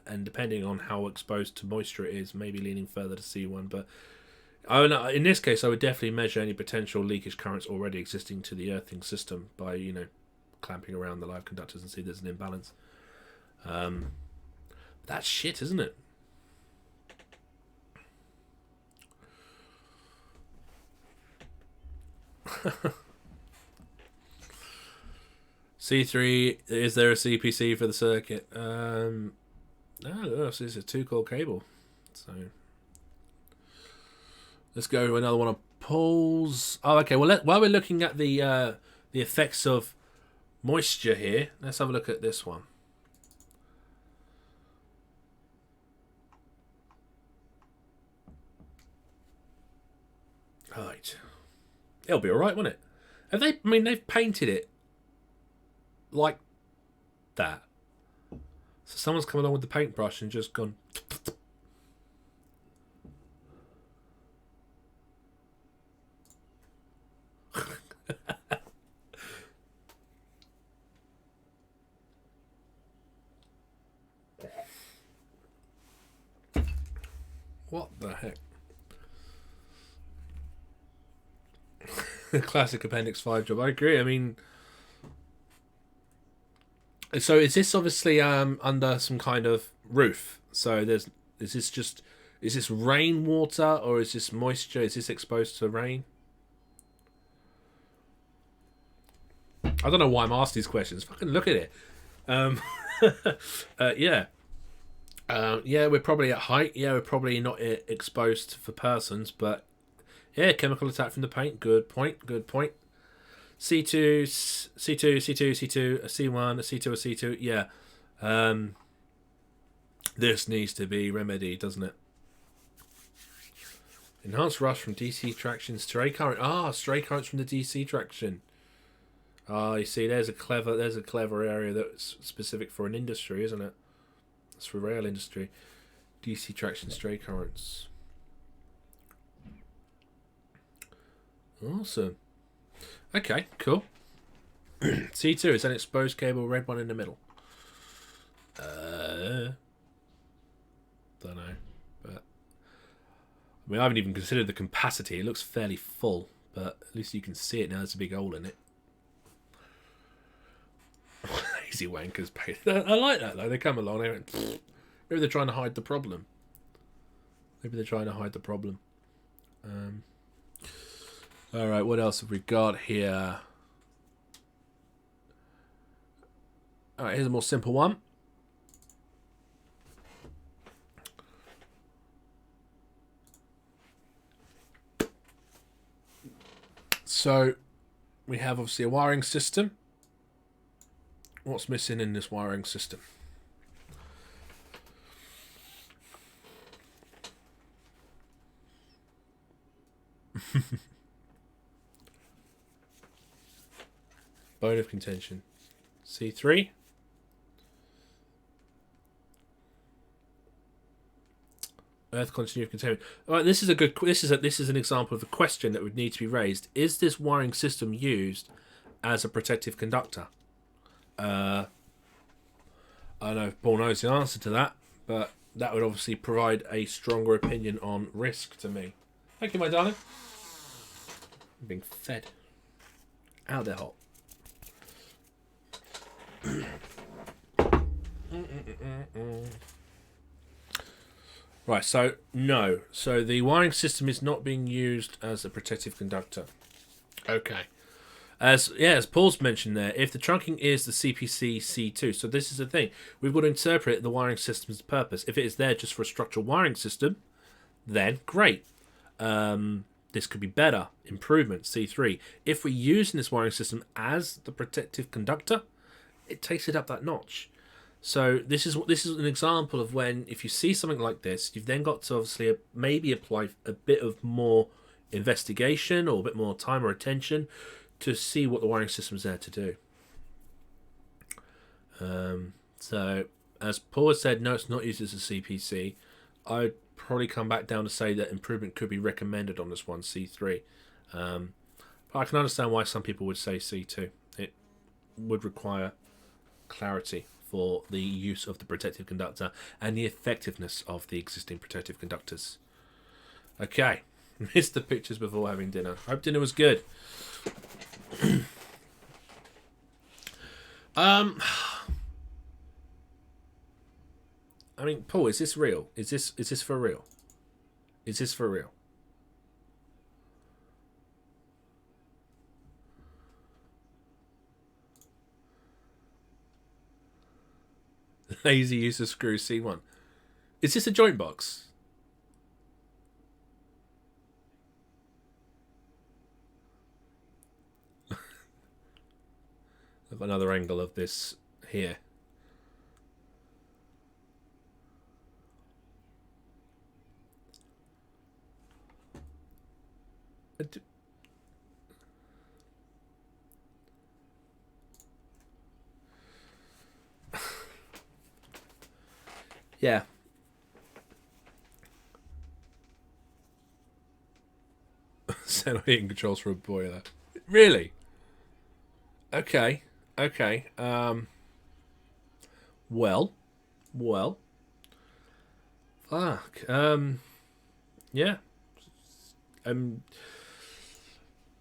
And depending on how exposed to moisture it is, maybe leaning further to C1. But in this case, I would definitely measure any potential leakage currents already existing to the earthing system by, clamping around the live conductors and see if there's an imbalance. That's shit, isn't it? C3, is there a CPC for the circuit? No, so it's a 2-core cable. So let's go to another one of poles. Oh, okay. Well, while we're looking at the effects of moisture here, let's have a look at this one. Right. It'll be all right, won't it? Have they? I mean, they've painted it like that. So someone's come along with the paintbrush and just gone. What the heck? Classic Appendix 5 job. I agree. I mean, so is this obviously under some kind of roof? So is this rainwater or is this moisture? Is this exposed to rain? I don't know why I'm asking these questions. Fucking look at it. Yeah. Yeah, we're probably at height. Yeah, we're probably not exposed for persons, but yeah, chemical attack from the paint. Good point. Good point. C2, C2, C2, C2, a C1, a C2, a C2. Yeah. This needs to be remedied, doesn't it? Enhanced rush from DC traction, stray current. Stray currents from the DC traction. You see, there's a clever area that's specific for an industry, isn't it? It's for rail industry. DC traction, stray currents. Awesome. Okay, cool. C2 is an exposed cable, red one in the middle. Don't know, but I mean, I haven't even considered the capacity. It looks fairly full, but at least you can see it now. There's a big hole in it. Lazy wankers paid. I like that though. They come along. They went, maybe they're trying to hide the problem. All right, what else have we got here? All right, here's a more simple one. So we have obviously a wiring system. What's missing in this wiring system? Bone of contention. C3. Earth continuity of containment. All right, this is a good. This is an example of a question that would need to be raised. Is this wiring system used as a protective conductor? I don't know if Paul knows the answer to that, but that would obviously provide a stronger opinion on risk to me. Thank you, my darling. I'm being fed. Out there hot. Right, so no. So the wiring system is not being used as a protective conductor. Okay. As Paul's mentioned there, if the trunking is the CPC C2, so this is the thing, we've got to interpret the wiring system's purpose. If it is there just for a structural wiring system, then great. This could be better, improvement, C3. If we're using this wiring system as the protective conductor, it takes it up that notch. So this is an example of when, if you see something like this, you've then got to obviously maybe apply a bit of more investigation or a bit more time or attention to see what the wiring system is there to do. So, as Paul has said, no, it's not used as a CPC. I'd probably come back down to say that improvement could be recommended on this one, C3. But I can understand why some people would say C2. It would require clarity for the use of the protective conductor and the effectiveness of the existing protective conductors. Okay, missed the pictures before having dinner. Hope dinner was good. I mean, Paul, is this real? Is this for real? Is this for real? Lazy use of screw C1. Is this a joint box? I've got another angle of this here. Yeah. Central heating controls for a boiler. Really? Okay. Okay. Well. Fuck. Yeah.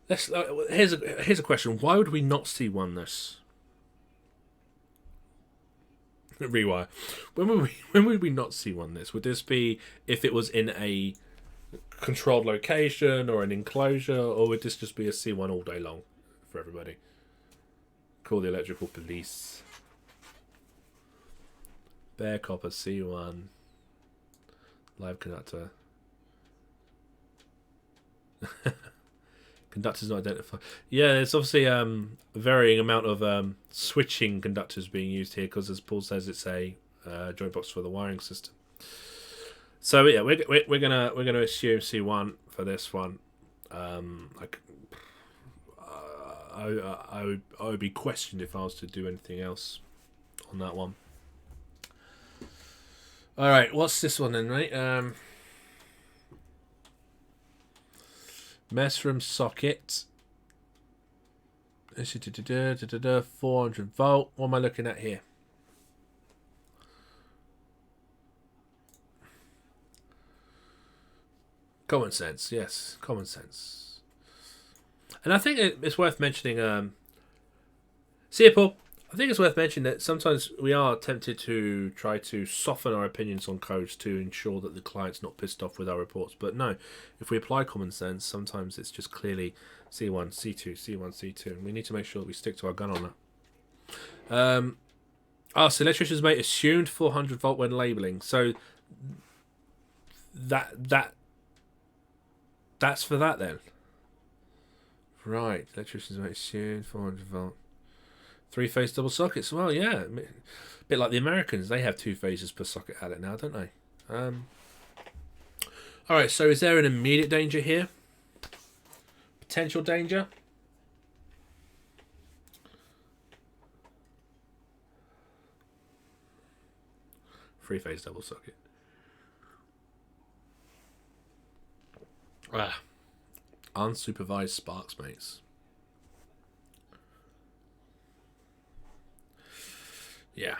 Here's a question. Why would we not C1 this? Rewire. When would we not C1 this? Would this be if it was in a controlled location or an enclosure, or would this just be a C1 all day long for everybody? Call the electrical police. Bare copper C1. Live conductor. Conductors not identified. Yeah, there's obviously a varying amount of switching conductors being used here because, as Paul says, it's a joint box for the wiring system. So yeah, we're gonna assume C1 for this one. I would be questioned if I was to do anything else on that one. All right, what's this one then, right? Mess room socket. 400 volt. What am I looking at here? Common sense, yes, common sense. And I think it's worth mentioning. See you, Paul. I think it's worth mentioning that sometimes we are tempted to try to soften our opinions on codes to ensure that the client's not pissed off with our reports. But no, if we apply common sense, sometimes it's just clearly C1, C2, C1, C2. And we need to make sure that we stick to our gun on that. So electricians may assumed 400 volt when labeling. So that's for that then. Right, electricians may assumed 400 volt. 3-phase double sockets. Well, yeah, a bit like the Americans. They have 2 phases per socket at it now, don't they? All right. So, is there an immediate danger here? Potential danger. Three-phase double socket. Unsupervised sparks, mates. Yeah,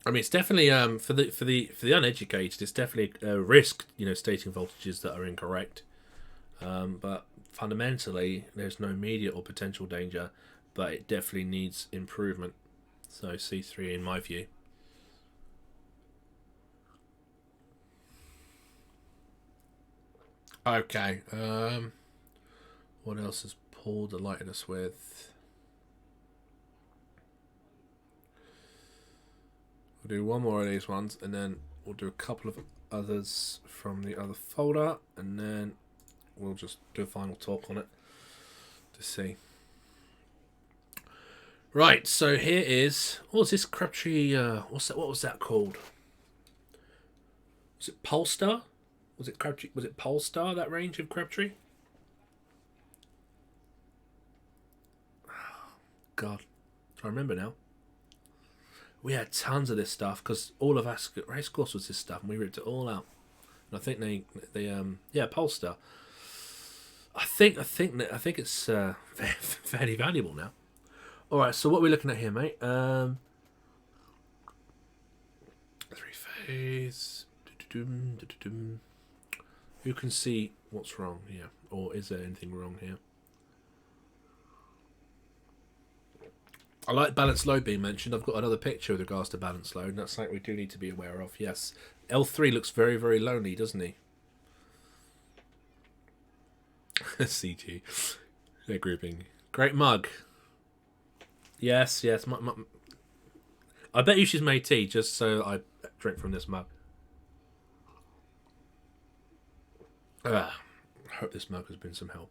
I mean it's definitely for the uneducated, it's definitely a risk, stating voltages that are incorrect. But fundamentally, there's no immediate or potential danger, but it definitely needs improvement. So C3 in my view. Okay. What else has pull the lightness with. We'll do one more of these ones, and then we'll do a couple of others from the other folder, and then we'll just do a final talk on it to see. Right, so here is, what's this Crabtree, what was that called? Was it Polestar? Was it Crabtree? Was it Polestar, that range of Crabtree? God, I remember now. We had tons of this stuff because all of our race course was this stuff, and we ripped it all out. And I think they Polestar. I think it's fairly valuable now. All right, so what are we looking at here, mate? 3-phase. Who can see what's wrong here, or is there anything wrong here? I like balance load being mentioned. I've got another picture with regards to balance load, and that's something we do need to be aware of. Yes, L3 looks very, very lonely, doesn't he? CG. They're grouping. Great mug. Yes. I bet you she's made tea just so I drink from this mug. I hope this mug has been some help.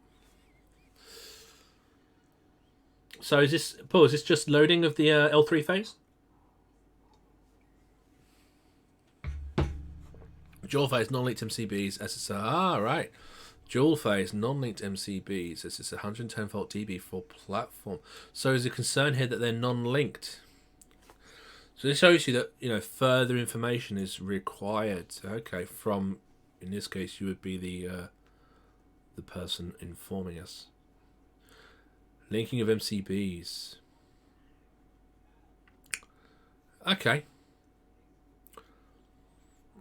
So is this, Paul, is this just loading of the L3 phase? Dual phase, non-linked MCBs, SSR. Ah, right. Dual phase, non-linked MCBs. This is 110 volt dB for platform. So is the concern here that they're non-linked? So this shows you that, further information is required. Okay, from, in this case, you would be the person informing us. Linking of MCBs. Okay.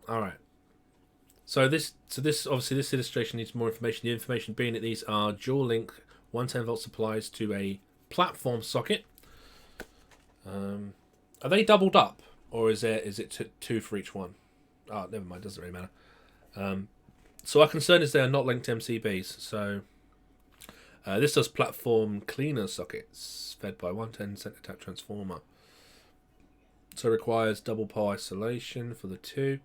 All right. So this obviously this illustration needs more information. The information being that these are dual link 110 volt supplies to a platform socket. Are they doubled up, or is it two for each one? Oh, never mind. Doesn't really matter. So our concern is they are not linked MCBs. So. This does platform cleaner sockets fed by 110 center tap transformer. So it requires double pole isolation for the two.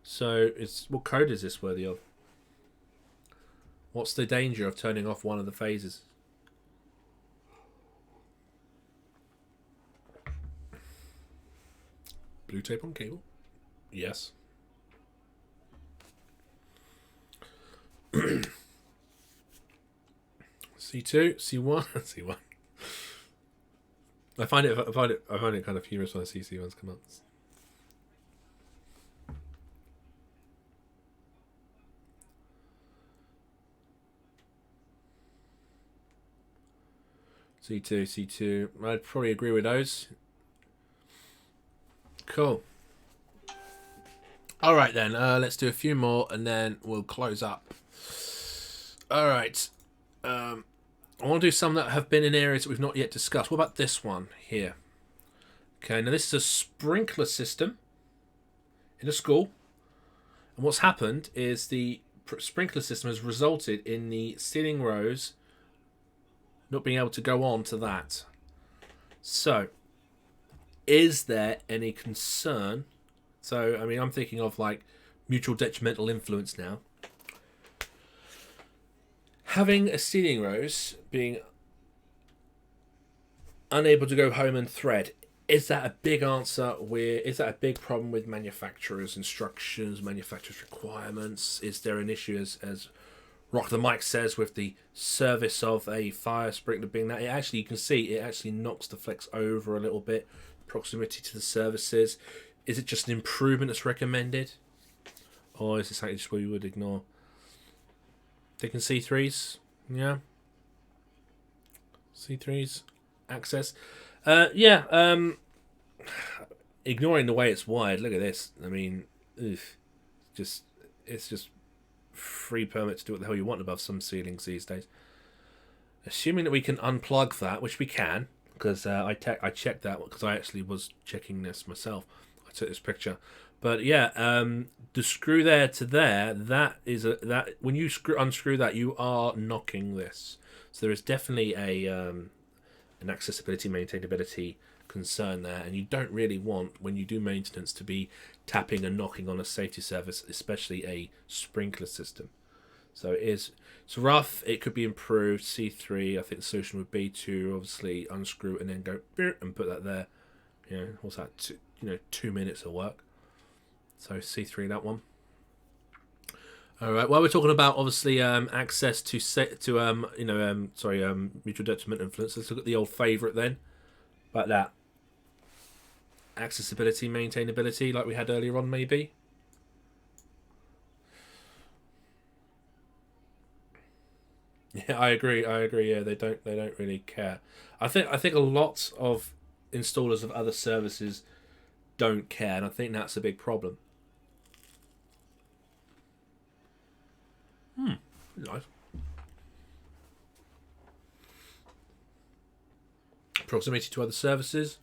So what code is this worthy of? What's the danger of turning off one of the phases? Blue tape on cable? Yes. C2, C1, C1. I find it kind of humorous when I see C1s come up. C2, C2. I'd probably agree with those. Cool. All right then. Let's do a few more and then we'll close up. All right. I want to do some that have been in areas that we've not yet discussed. What about this one here? Okay, now this is a sprinkler system in a school. And what's happened is the sprinkler system has resulted in the ceiling rows not being able to go on to that. So, is there any concern? So, I mean, I'm thinking of like mutual detrimental influence now. Having a ceiling rose being unable to go home and thread, is that a big answer? Is that a big problem with manufacturers' instructions, manufacturers' requirements? Is there an issue, as Rock the Mic says, with the service of a fire sprinkler being that you can see it actually knocks the flex over a little bit, proximity to the services? Is it just an improvement that's recommended? Or is it something just we would ignore? Taking C3s, yeah. C3s, access. Ignoring the way it's wired, look at this. I mean, it's just free permit to do what the hell you want above some ceilings these days. Assuming that we can unplug that, which we can, because I checked that because I actually was checking this myself. I took this picture. But yeah, the screw there to there, that when you unscrew that, you are knocking this. So there is definitely an accessibility maintainability concern there, and you don't really want, when you do maintenance, to be tapping and knocking on a safety service, especially a sprinkler system. So it's rough. It could be improved. C3, I think the solution would be to obviously unscrew and then go and put that there. What's that? 2 minutes of work. So C3, that one. All right. While we're talking about obviously access to mutual detriment influence, let's look at the old favourite then, about that accessibility, maintainability, like we had earlier on, maybe. Yeah, I agree. Yeah, they don't really care. I think a lot of installers of other services don't care, and I think that's a big problem. Nice. Proximity to other services.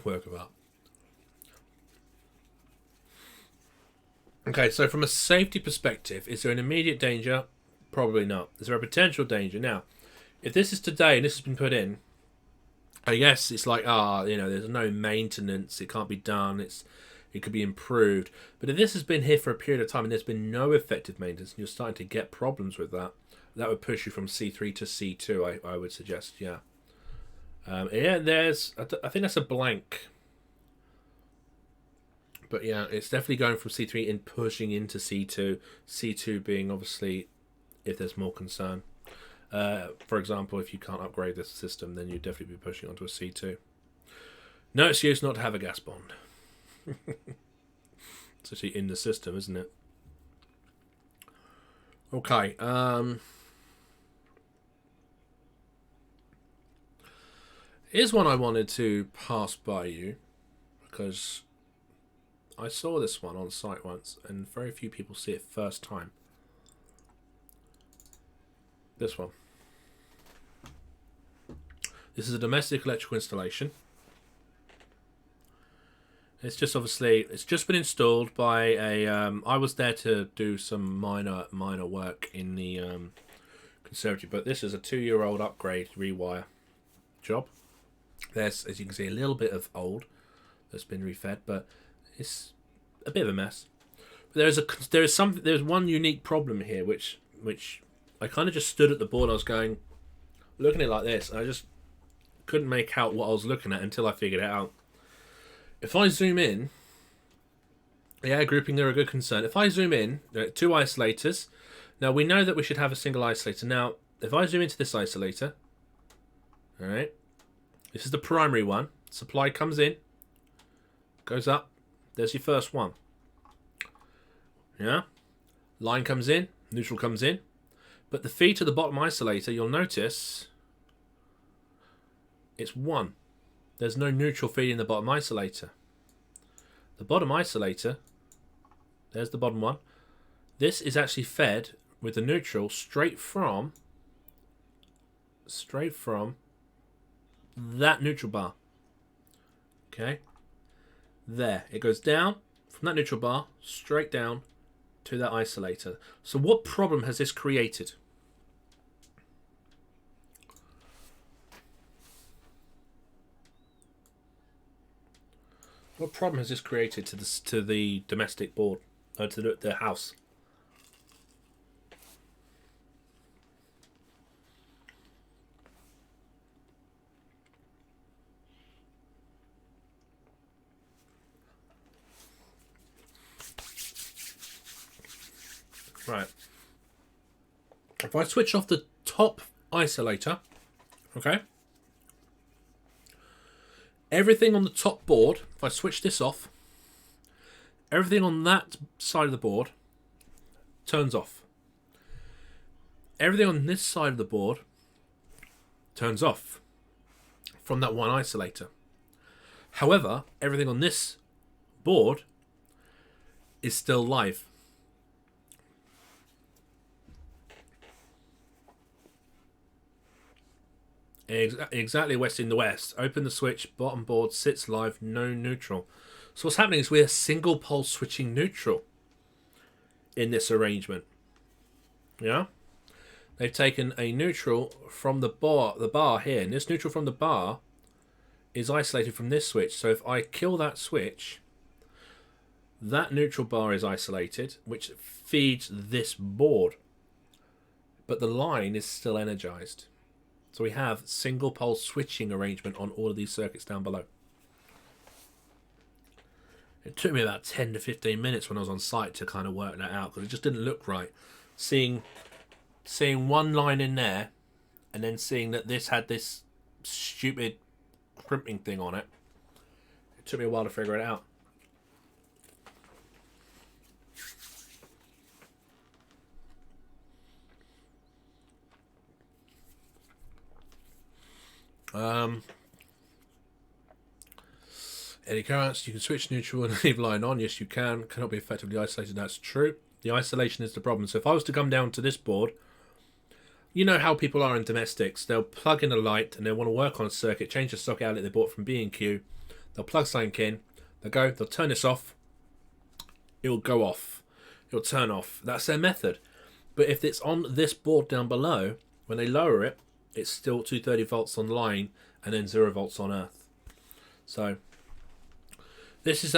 Work of art. Okay, so from a safety perspective, is there an immediate danger? Probably not. Is there a potential danger? Now, if this is today and this has been put in, I guess it's like, there's no maintenance, it can't be done, it could be improved. But if this has been here for a period of time and there's been no effective maintenance and you're starting to get problems with that, that would push you from C3 to C2, I would suggest, yeah. I think that's a blank. But yeah, it's definitely going from C3 and pushing into C2. C2 being obviously if there's more concern. For example, if you can't upgrade this system, then you'd definitely be pushing onto a C2. No excuse not to have a gas bond. It's actually in the system, isn't it? Okay. Here's one I wanted to pass by you because I saw this one on site once and very few people see it first time. This one. This is a domestic electrical installation. It's just obviously, it's just been installed by a, I was there to do some minor work in the conservatory, but this is a 2-year-old upgrade rewire job. There's, as you can see, a little bit of old that's been refed, but it's a bit of a mess. But there's one unique problem here, which I kind of just stood at the board. I was looking at it like this, and I just couldn't make out what I was looking at until I figured it out. If I zoom in, yeah, grouping are a good concern. If I zoom in, there are 2 isolators. Now we know that we should have a single isolator. Now, if I zoom into this isolator, all right, this is the primary one. Supply comes in, goes up. There's your first one. Yeah, line comes in, neutral comes in. But the feed to the bottom isolator, you'll notice it's 1. There's no neutral feed in the bottom isolator. The bottom isolator, there's the bottom one. This is actually fed with the neutral straight from that neutral bar. Okay. There. It goes down from that neutral bar straight down to that isolator. So what problem has this created? What problem has this created to the domestic board, or to the house? Right. If I switch off the top isolator, okay, everything on the top board, if I switch this off, everything on that side of the board turns off. Everything on this side of the board turns off from that one isolator. However, everything on this board is still live. Exactly, west in the west. Open the switch, bottom board sits live, no neutral. So what's happening is we're single pole switching neutral in this arrangement. Yeah? They've taken a neutral from the bar here, and this neutral from the bar is isolated from this switch. So if I kill that switch, that neutral bar is isolated, which feeds this board. But the line is still energized. So we have single pole switching arrangement on all of these circuits down below. It took me about 10 to 15 minutes when I was on site to kind of work that out, because it just didn't look right. Seeing one line in there, and then seeing that this had this stupid crimping thing on it. It took me a while to figure it out. Eddy currents, you can switch neutral and leave line on. Yes, you can. Cannot be effectively isolated. That's true. The isolation is the problem. So if I was to come down to this board, you know how people are in domestics. They'll plug in a light and they want to work on a circuit, change the socket outlet they bought from B&Q. They'll plug something in. They'll turn this off. It'll go off. It'll turn off. That's their method. But if it's on this board down below, when they lower it, it's still 230 volts on line and then 0 volts on earth. So this is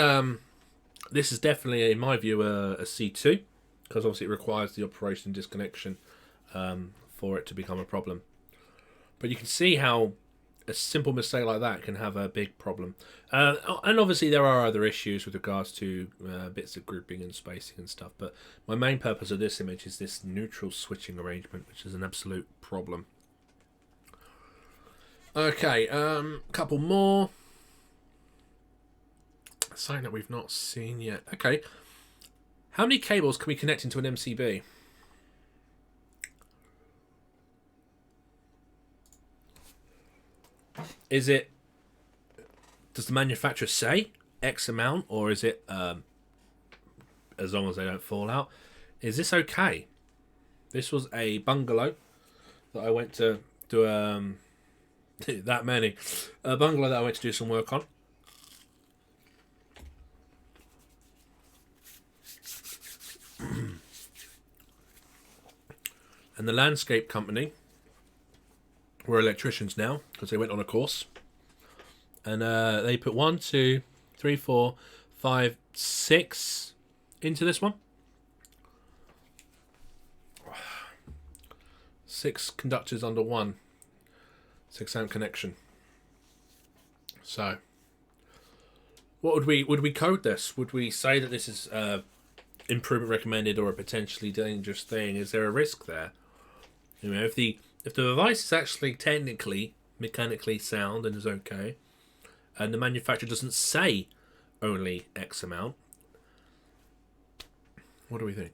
definitely, in my view, a C2, because obviously it requires the operation disconnection for it to become a problem. But you can see how a simple mistake like that can have a big problem. And obviously there are other issues with regards to bits of grouping and spacing and stuff. But my main purpose of this image is this neutral switching arrangement, which is an absolute problem. Okay, couple more. Something that we've not seen yet. Okay. How many cables can we connect into an MCB? Is it... Does the manufacturer say X amount? Or is it... as long as they don't fall out? Is this okay? This was a bungalow that I went to do... that many. A bungalow that I went to do some work on. And the landscape company were electricians now, because they went on a course. And they put 1, 2, 3, 4, 5, 6 into this one. 6 conductors under one 6-amp connection. So, what would we code this? Would we say that this is improvement recommended or a potentially dangerous thing? Is there a risk there? You know, if the device is actually technically, mechanically sound and is okay, and the manufacturer doesn't say only X amount, what do we think?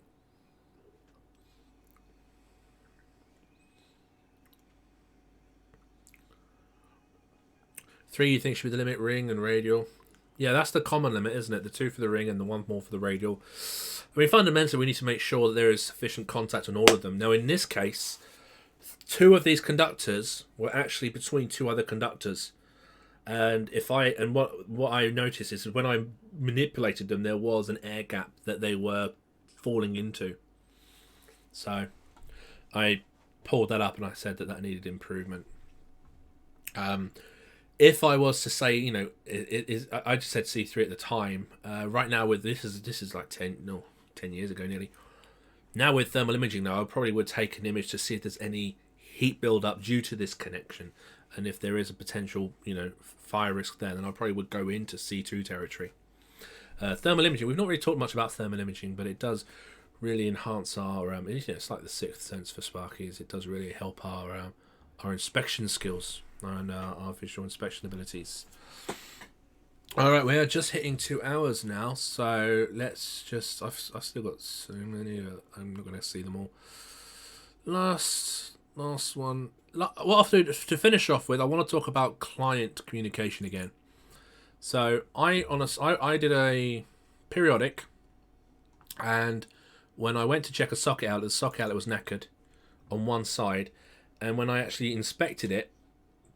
3 you think should be the limit, ring and radial. Yeah, that's the common limit, isn't it? The 2 for the ring and the 1 more for the radial. I mean, fundamentally, we need to make sure that there is sufficient contact on all of them. Now, in this case, 2 of these conductors were actually between 2 other conductors. And what I noticed is when I manipulated them, there was an air gap that they were falling into. So I pulled that up and I said that needed improvement. If I was to say, you know, I just said C3 at the time. Right now, with this is like 10 years ago nearly. Now with thermal imaging, though, I probably would take an image to see if there's any heat build-up due to this connection, and if there is a potential, you know, fire risk there, then I probably would go into C2 territory. Thermal imaging. We've not really talked much about thermal imaging, but it does really enhance our. It's like the sixth sense for Sparkies. It does really help our inspection skills and our visual inspection abilities. All right, we are just hitting 2 hours now, so let's just. I've still got so many. I'm not going to see them all. Last one. What I'll do to finish off with, I want to talk about client communication again. So I did a periodic, and when I went to check a socket outlet, the socket outlet was knackered on one side, and when I actually inspected it,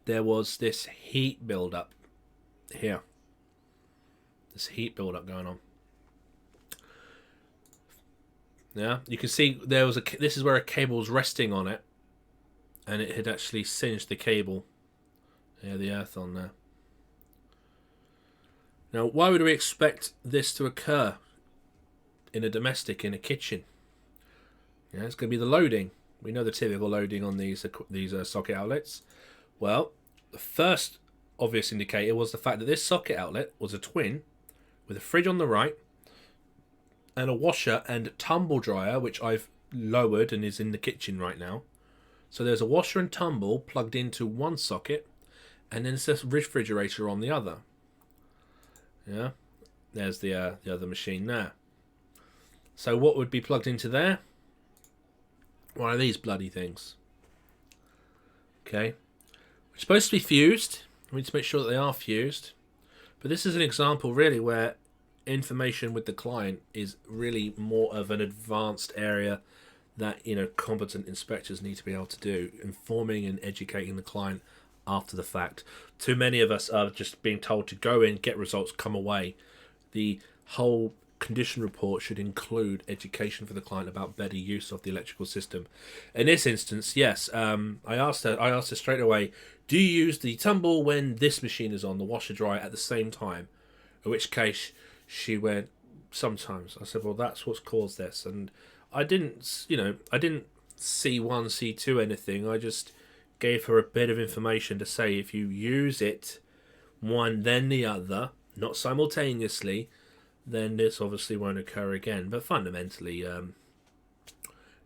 there was this heat build-up here. There's heat buildup going on. Yeah, you can see there was this is where a cable was resting on it, and it had actually singed the cable. Yeah, the earth on there. Now, why would we expect this to occur in a domestic, in a kitchen? Yeah, it's going to be the loading. We know the typical loading on these socket outlets. Well, the first obvious indicator was the fact that this socket outlet was a twin with a fridge on the right and a washer and tumble dryer, which I've lowered and is in the kitchen right now. So there's a washer and tumble plugged into one socket, and then there's a refrigerator on the other. Yeah, there's the other machine there. So what would be plugged into there? One of these bloody things. Okay, it's supposed to be fused. We need to make sure that they are fused. But this is an example really where information with the client is really more of an advanced area that, you know, competent inspectors need to be able to do, informing and educating the client after the fact. Too many of us are just being told to go in, get results, come away. The whole condition report should include education for the client about better use of the electrical system. In this instance, yes, I asked her straight away, do you use the tumble when this machine is on, the washer dryer, at the same time? In which case she went, sometimes. I said, well, that's what's caused this. And I didn't C1, C2 anything. I just gave her a bit of information to say, if you use it one then the other, not simultaneously, then this obviously won't occur again. But fundamentally, you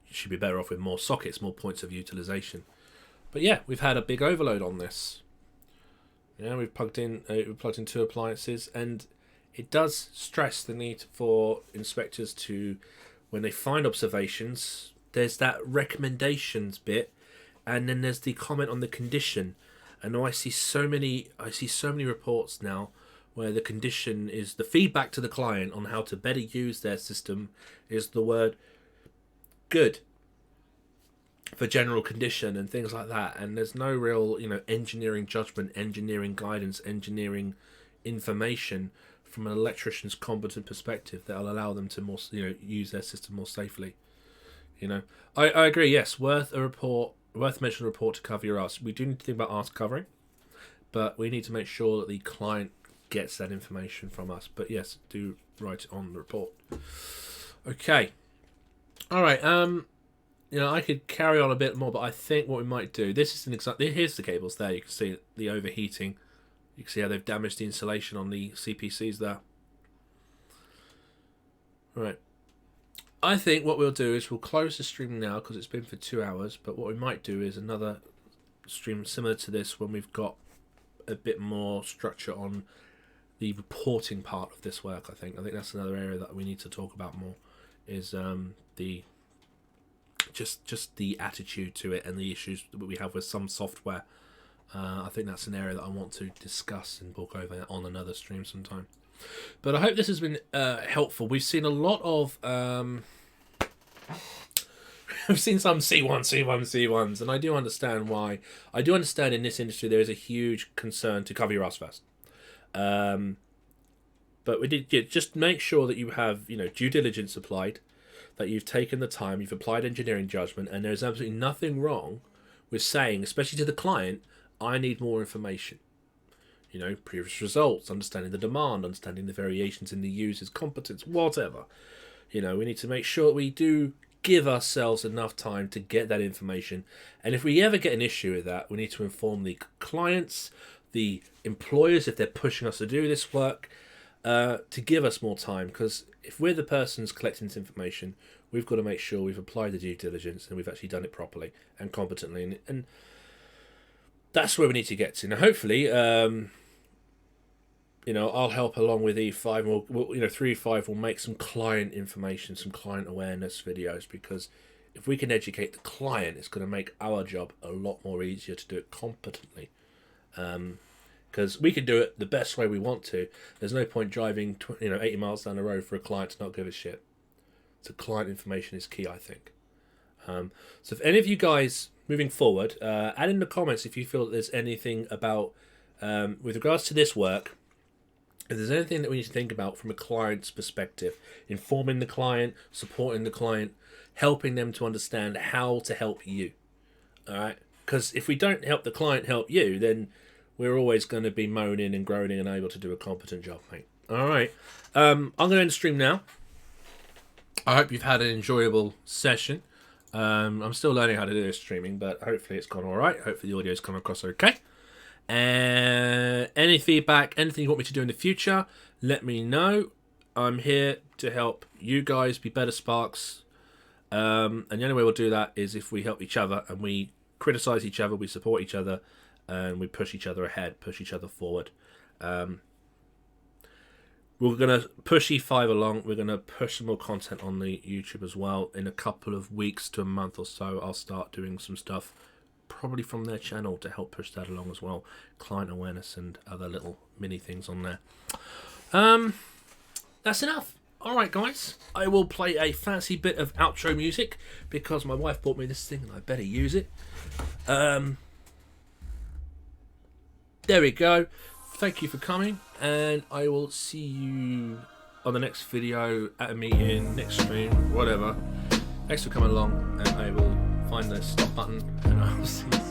should be better off with more sockets, more points of utilization. But yeah, we've had a big overload on this. Yeah, we've plugged in 2 appliances, and it does stress the need for inspectors to, when they find observations, there's that recommendations bit, and then there's the comment on the condition. And I see so many reports now where the condition is the feedback to the client on how to better use their system is the word good for general condition and things like that. And there's no real, engineering judgment, engineering guidance, engineering information from an electrician's competent perspective that will allow them to more, use their system more safely. I agree. Yes, worth mentioning a report to cover your ass. We do need to think about ass covering, but we need to make sure that the client gets that information from us. But yes, do write it on the report. Okay. All right. I could carry on a bit more, but I think what we might do. This is an example. Here's the cables there. You can see the overheating. You can see how they've damaged the insulation on the CPCs there. Right. I think what we'll do is we'll close the stream now because it's been for 2 hours. But what we might do is another stream similar to this when we've got a bit more structure on the reporting part of this work. I think that's another area that we need to talk about more. Is the just the attitude to it and the issues that we have with some software. I think that's an area that I want to discuss and talk over on another stream sometime. But I hope this has been helpful. We've seen a lot of we've seen some C1s, and I do understand why. I do understand in this industry there is a huge concern to cover your ass first. But we did just make sure that you have due diligence applied, that you've taken the time, you've applied engineering judgment, and there's absolutely nothing wrong with saying, especially to the client, I need more information. Previous results, understanding the demand, understanding the variations in the user's competence, whatever. We need to make sure that we do give ourselves enough time to get that information. And if we ever get an issue with that, we need to inform the clients, the employers, if they're pushing us to do this work, to give us more time. Because if we're the persons collecting this information, we've got to make sure we've applied the due diligence and we've actually done it properly and competently. And that's where we need to get to. Now, hopefully, I'll help along with E5. We'll 3.5 will make some client information, some client awareness videos, because if we can educate the client, it's going to make our job a lot more easier to do it competently. Because we can do it the best way we want to. There's no point driving 80 miles down the road for a client to not give a shit. So client information is key, I think. So if any of you guys moving forward, add in the comments if you feel that there's anything about with regards to this work. if there's anything that we need to think about from a client's perspective, informing the client, supporting the client, helping them to understand how to help you. All right? Because if we don't help the client help you, then we're always going to be moaning and groaning and able to do a competent job, mate. All right. I'm going to end the stream now. I hope you've had an enjoyable session. I'm still learning how to do this streaming, but hopefully it's gone all right. Hopefully the audio's come across okay. And any feedback, anything you want me to do in the future, let me know. I'm here to help you guys be better Sparks. And the only way we'll do that is if we help each other and we criticize each other, we support each other, and we push each other ahead, push each other forward. We're going to push E5 along. We're going to push some more content on the YouTube as well. In a couple of weeks to a month or so, I'll start doing some stuff, probably from their channel, to help push that along as well. Client awareness and other little mini things on there. That's enough. All right, guys. I will play a fancy bit of outro music because my wife bought me this thing and I better use it. There we go. Thank you for coming, and I will see you on the next video, at a meeting, next stream, whatever. Thanks for coming along, and I will find the stop button, and I will see you.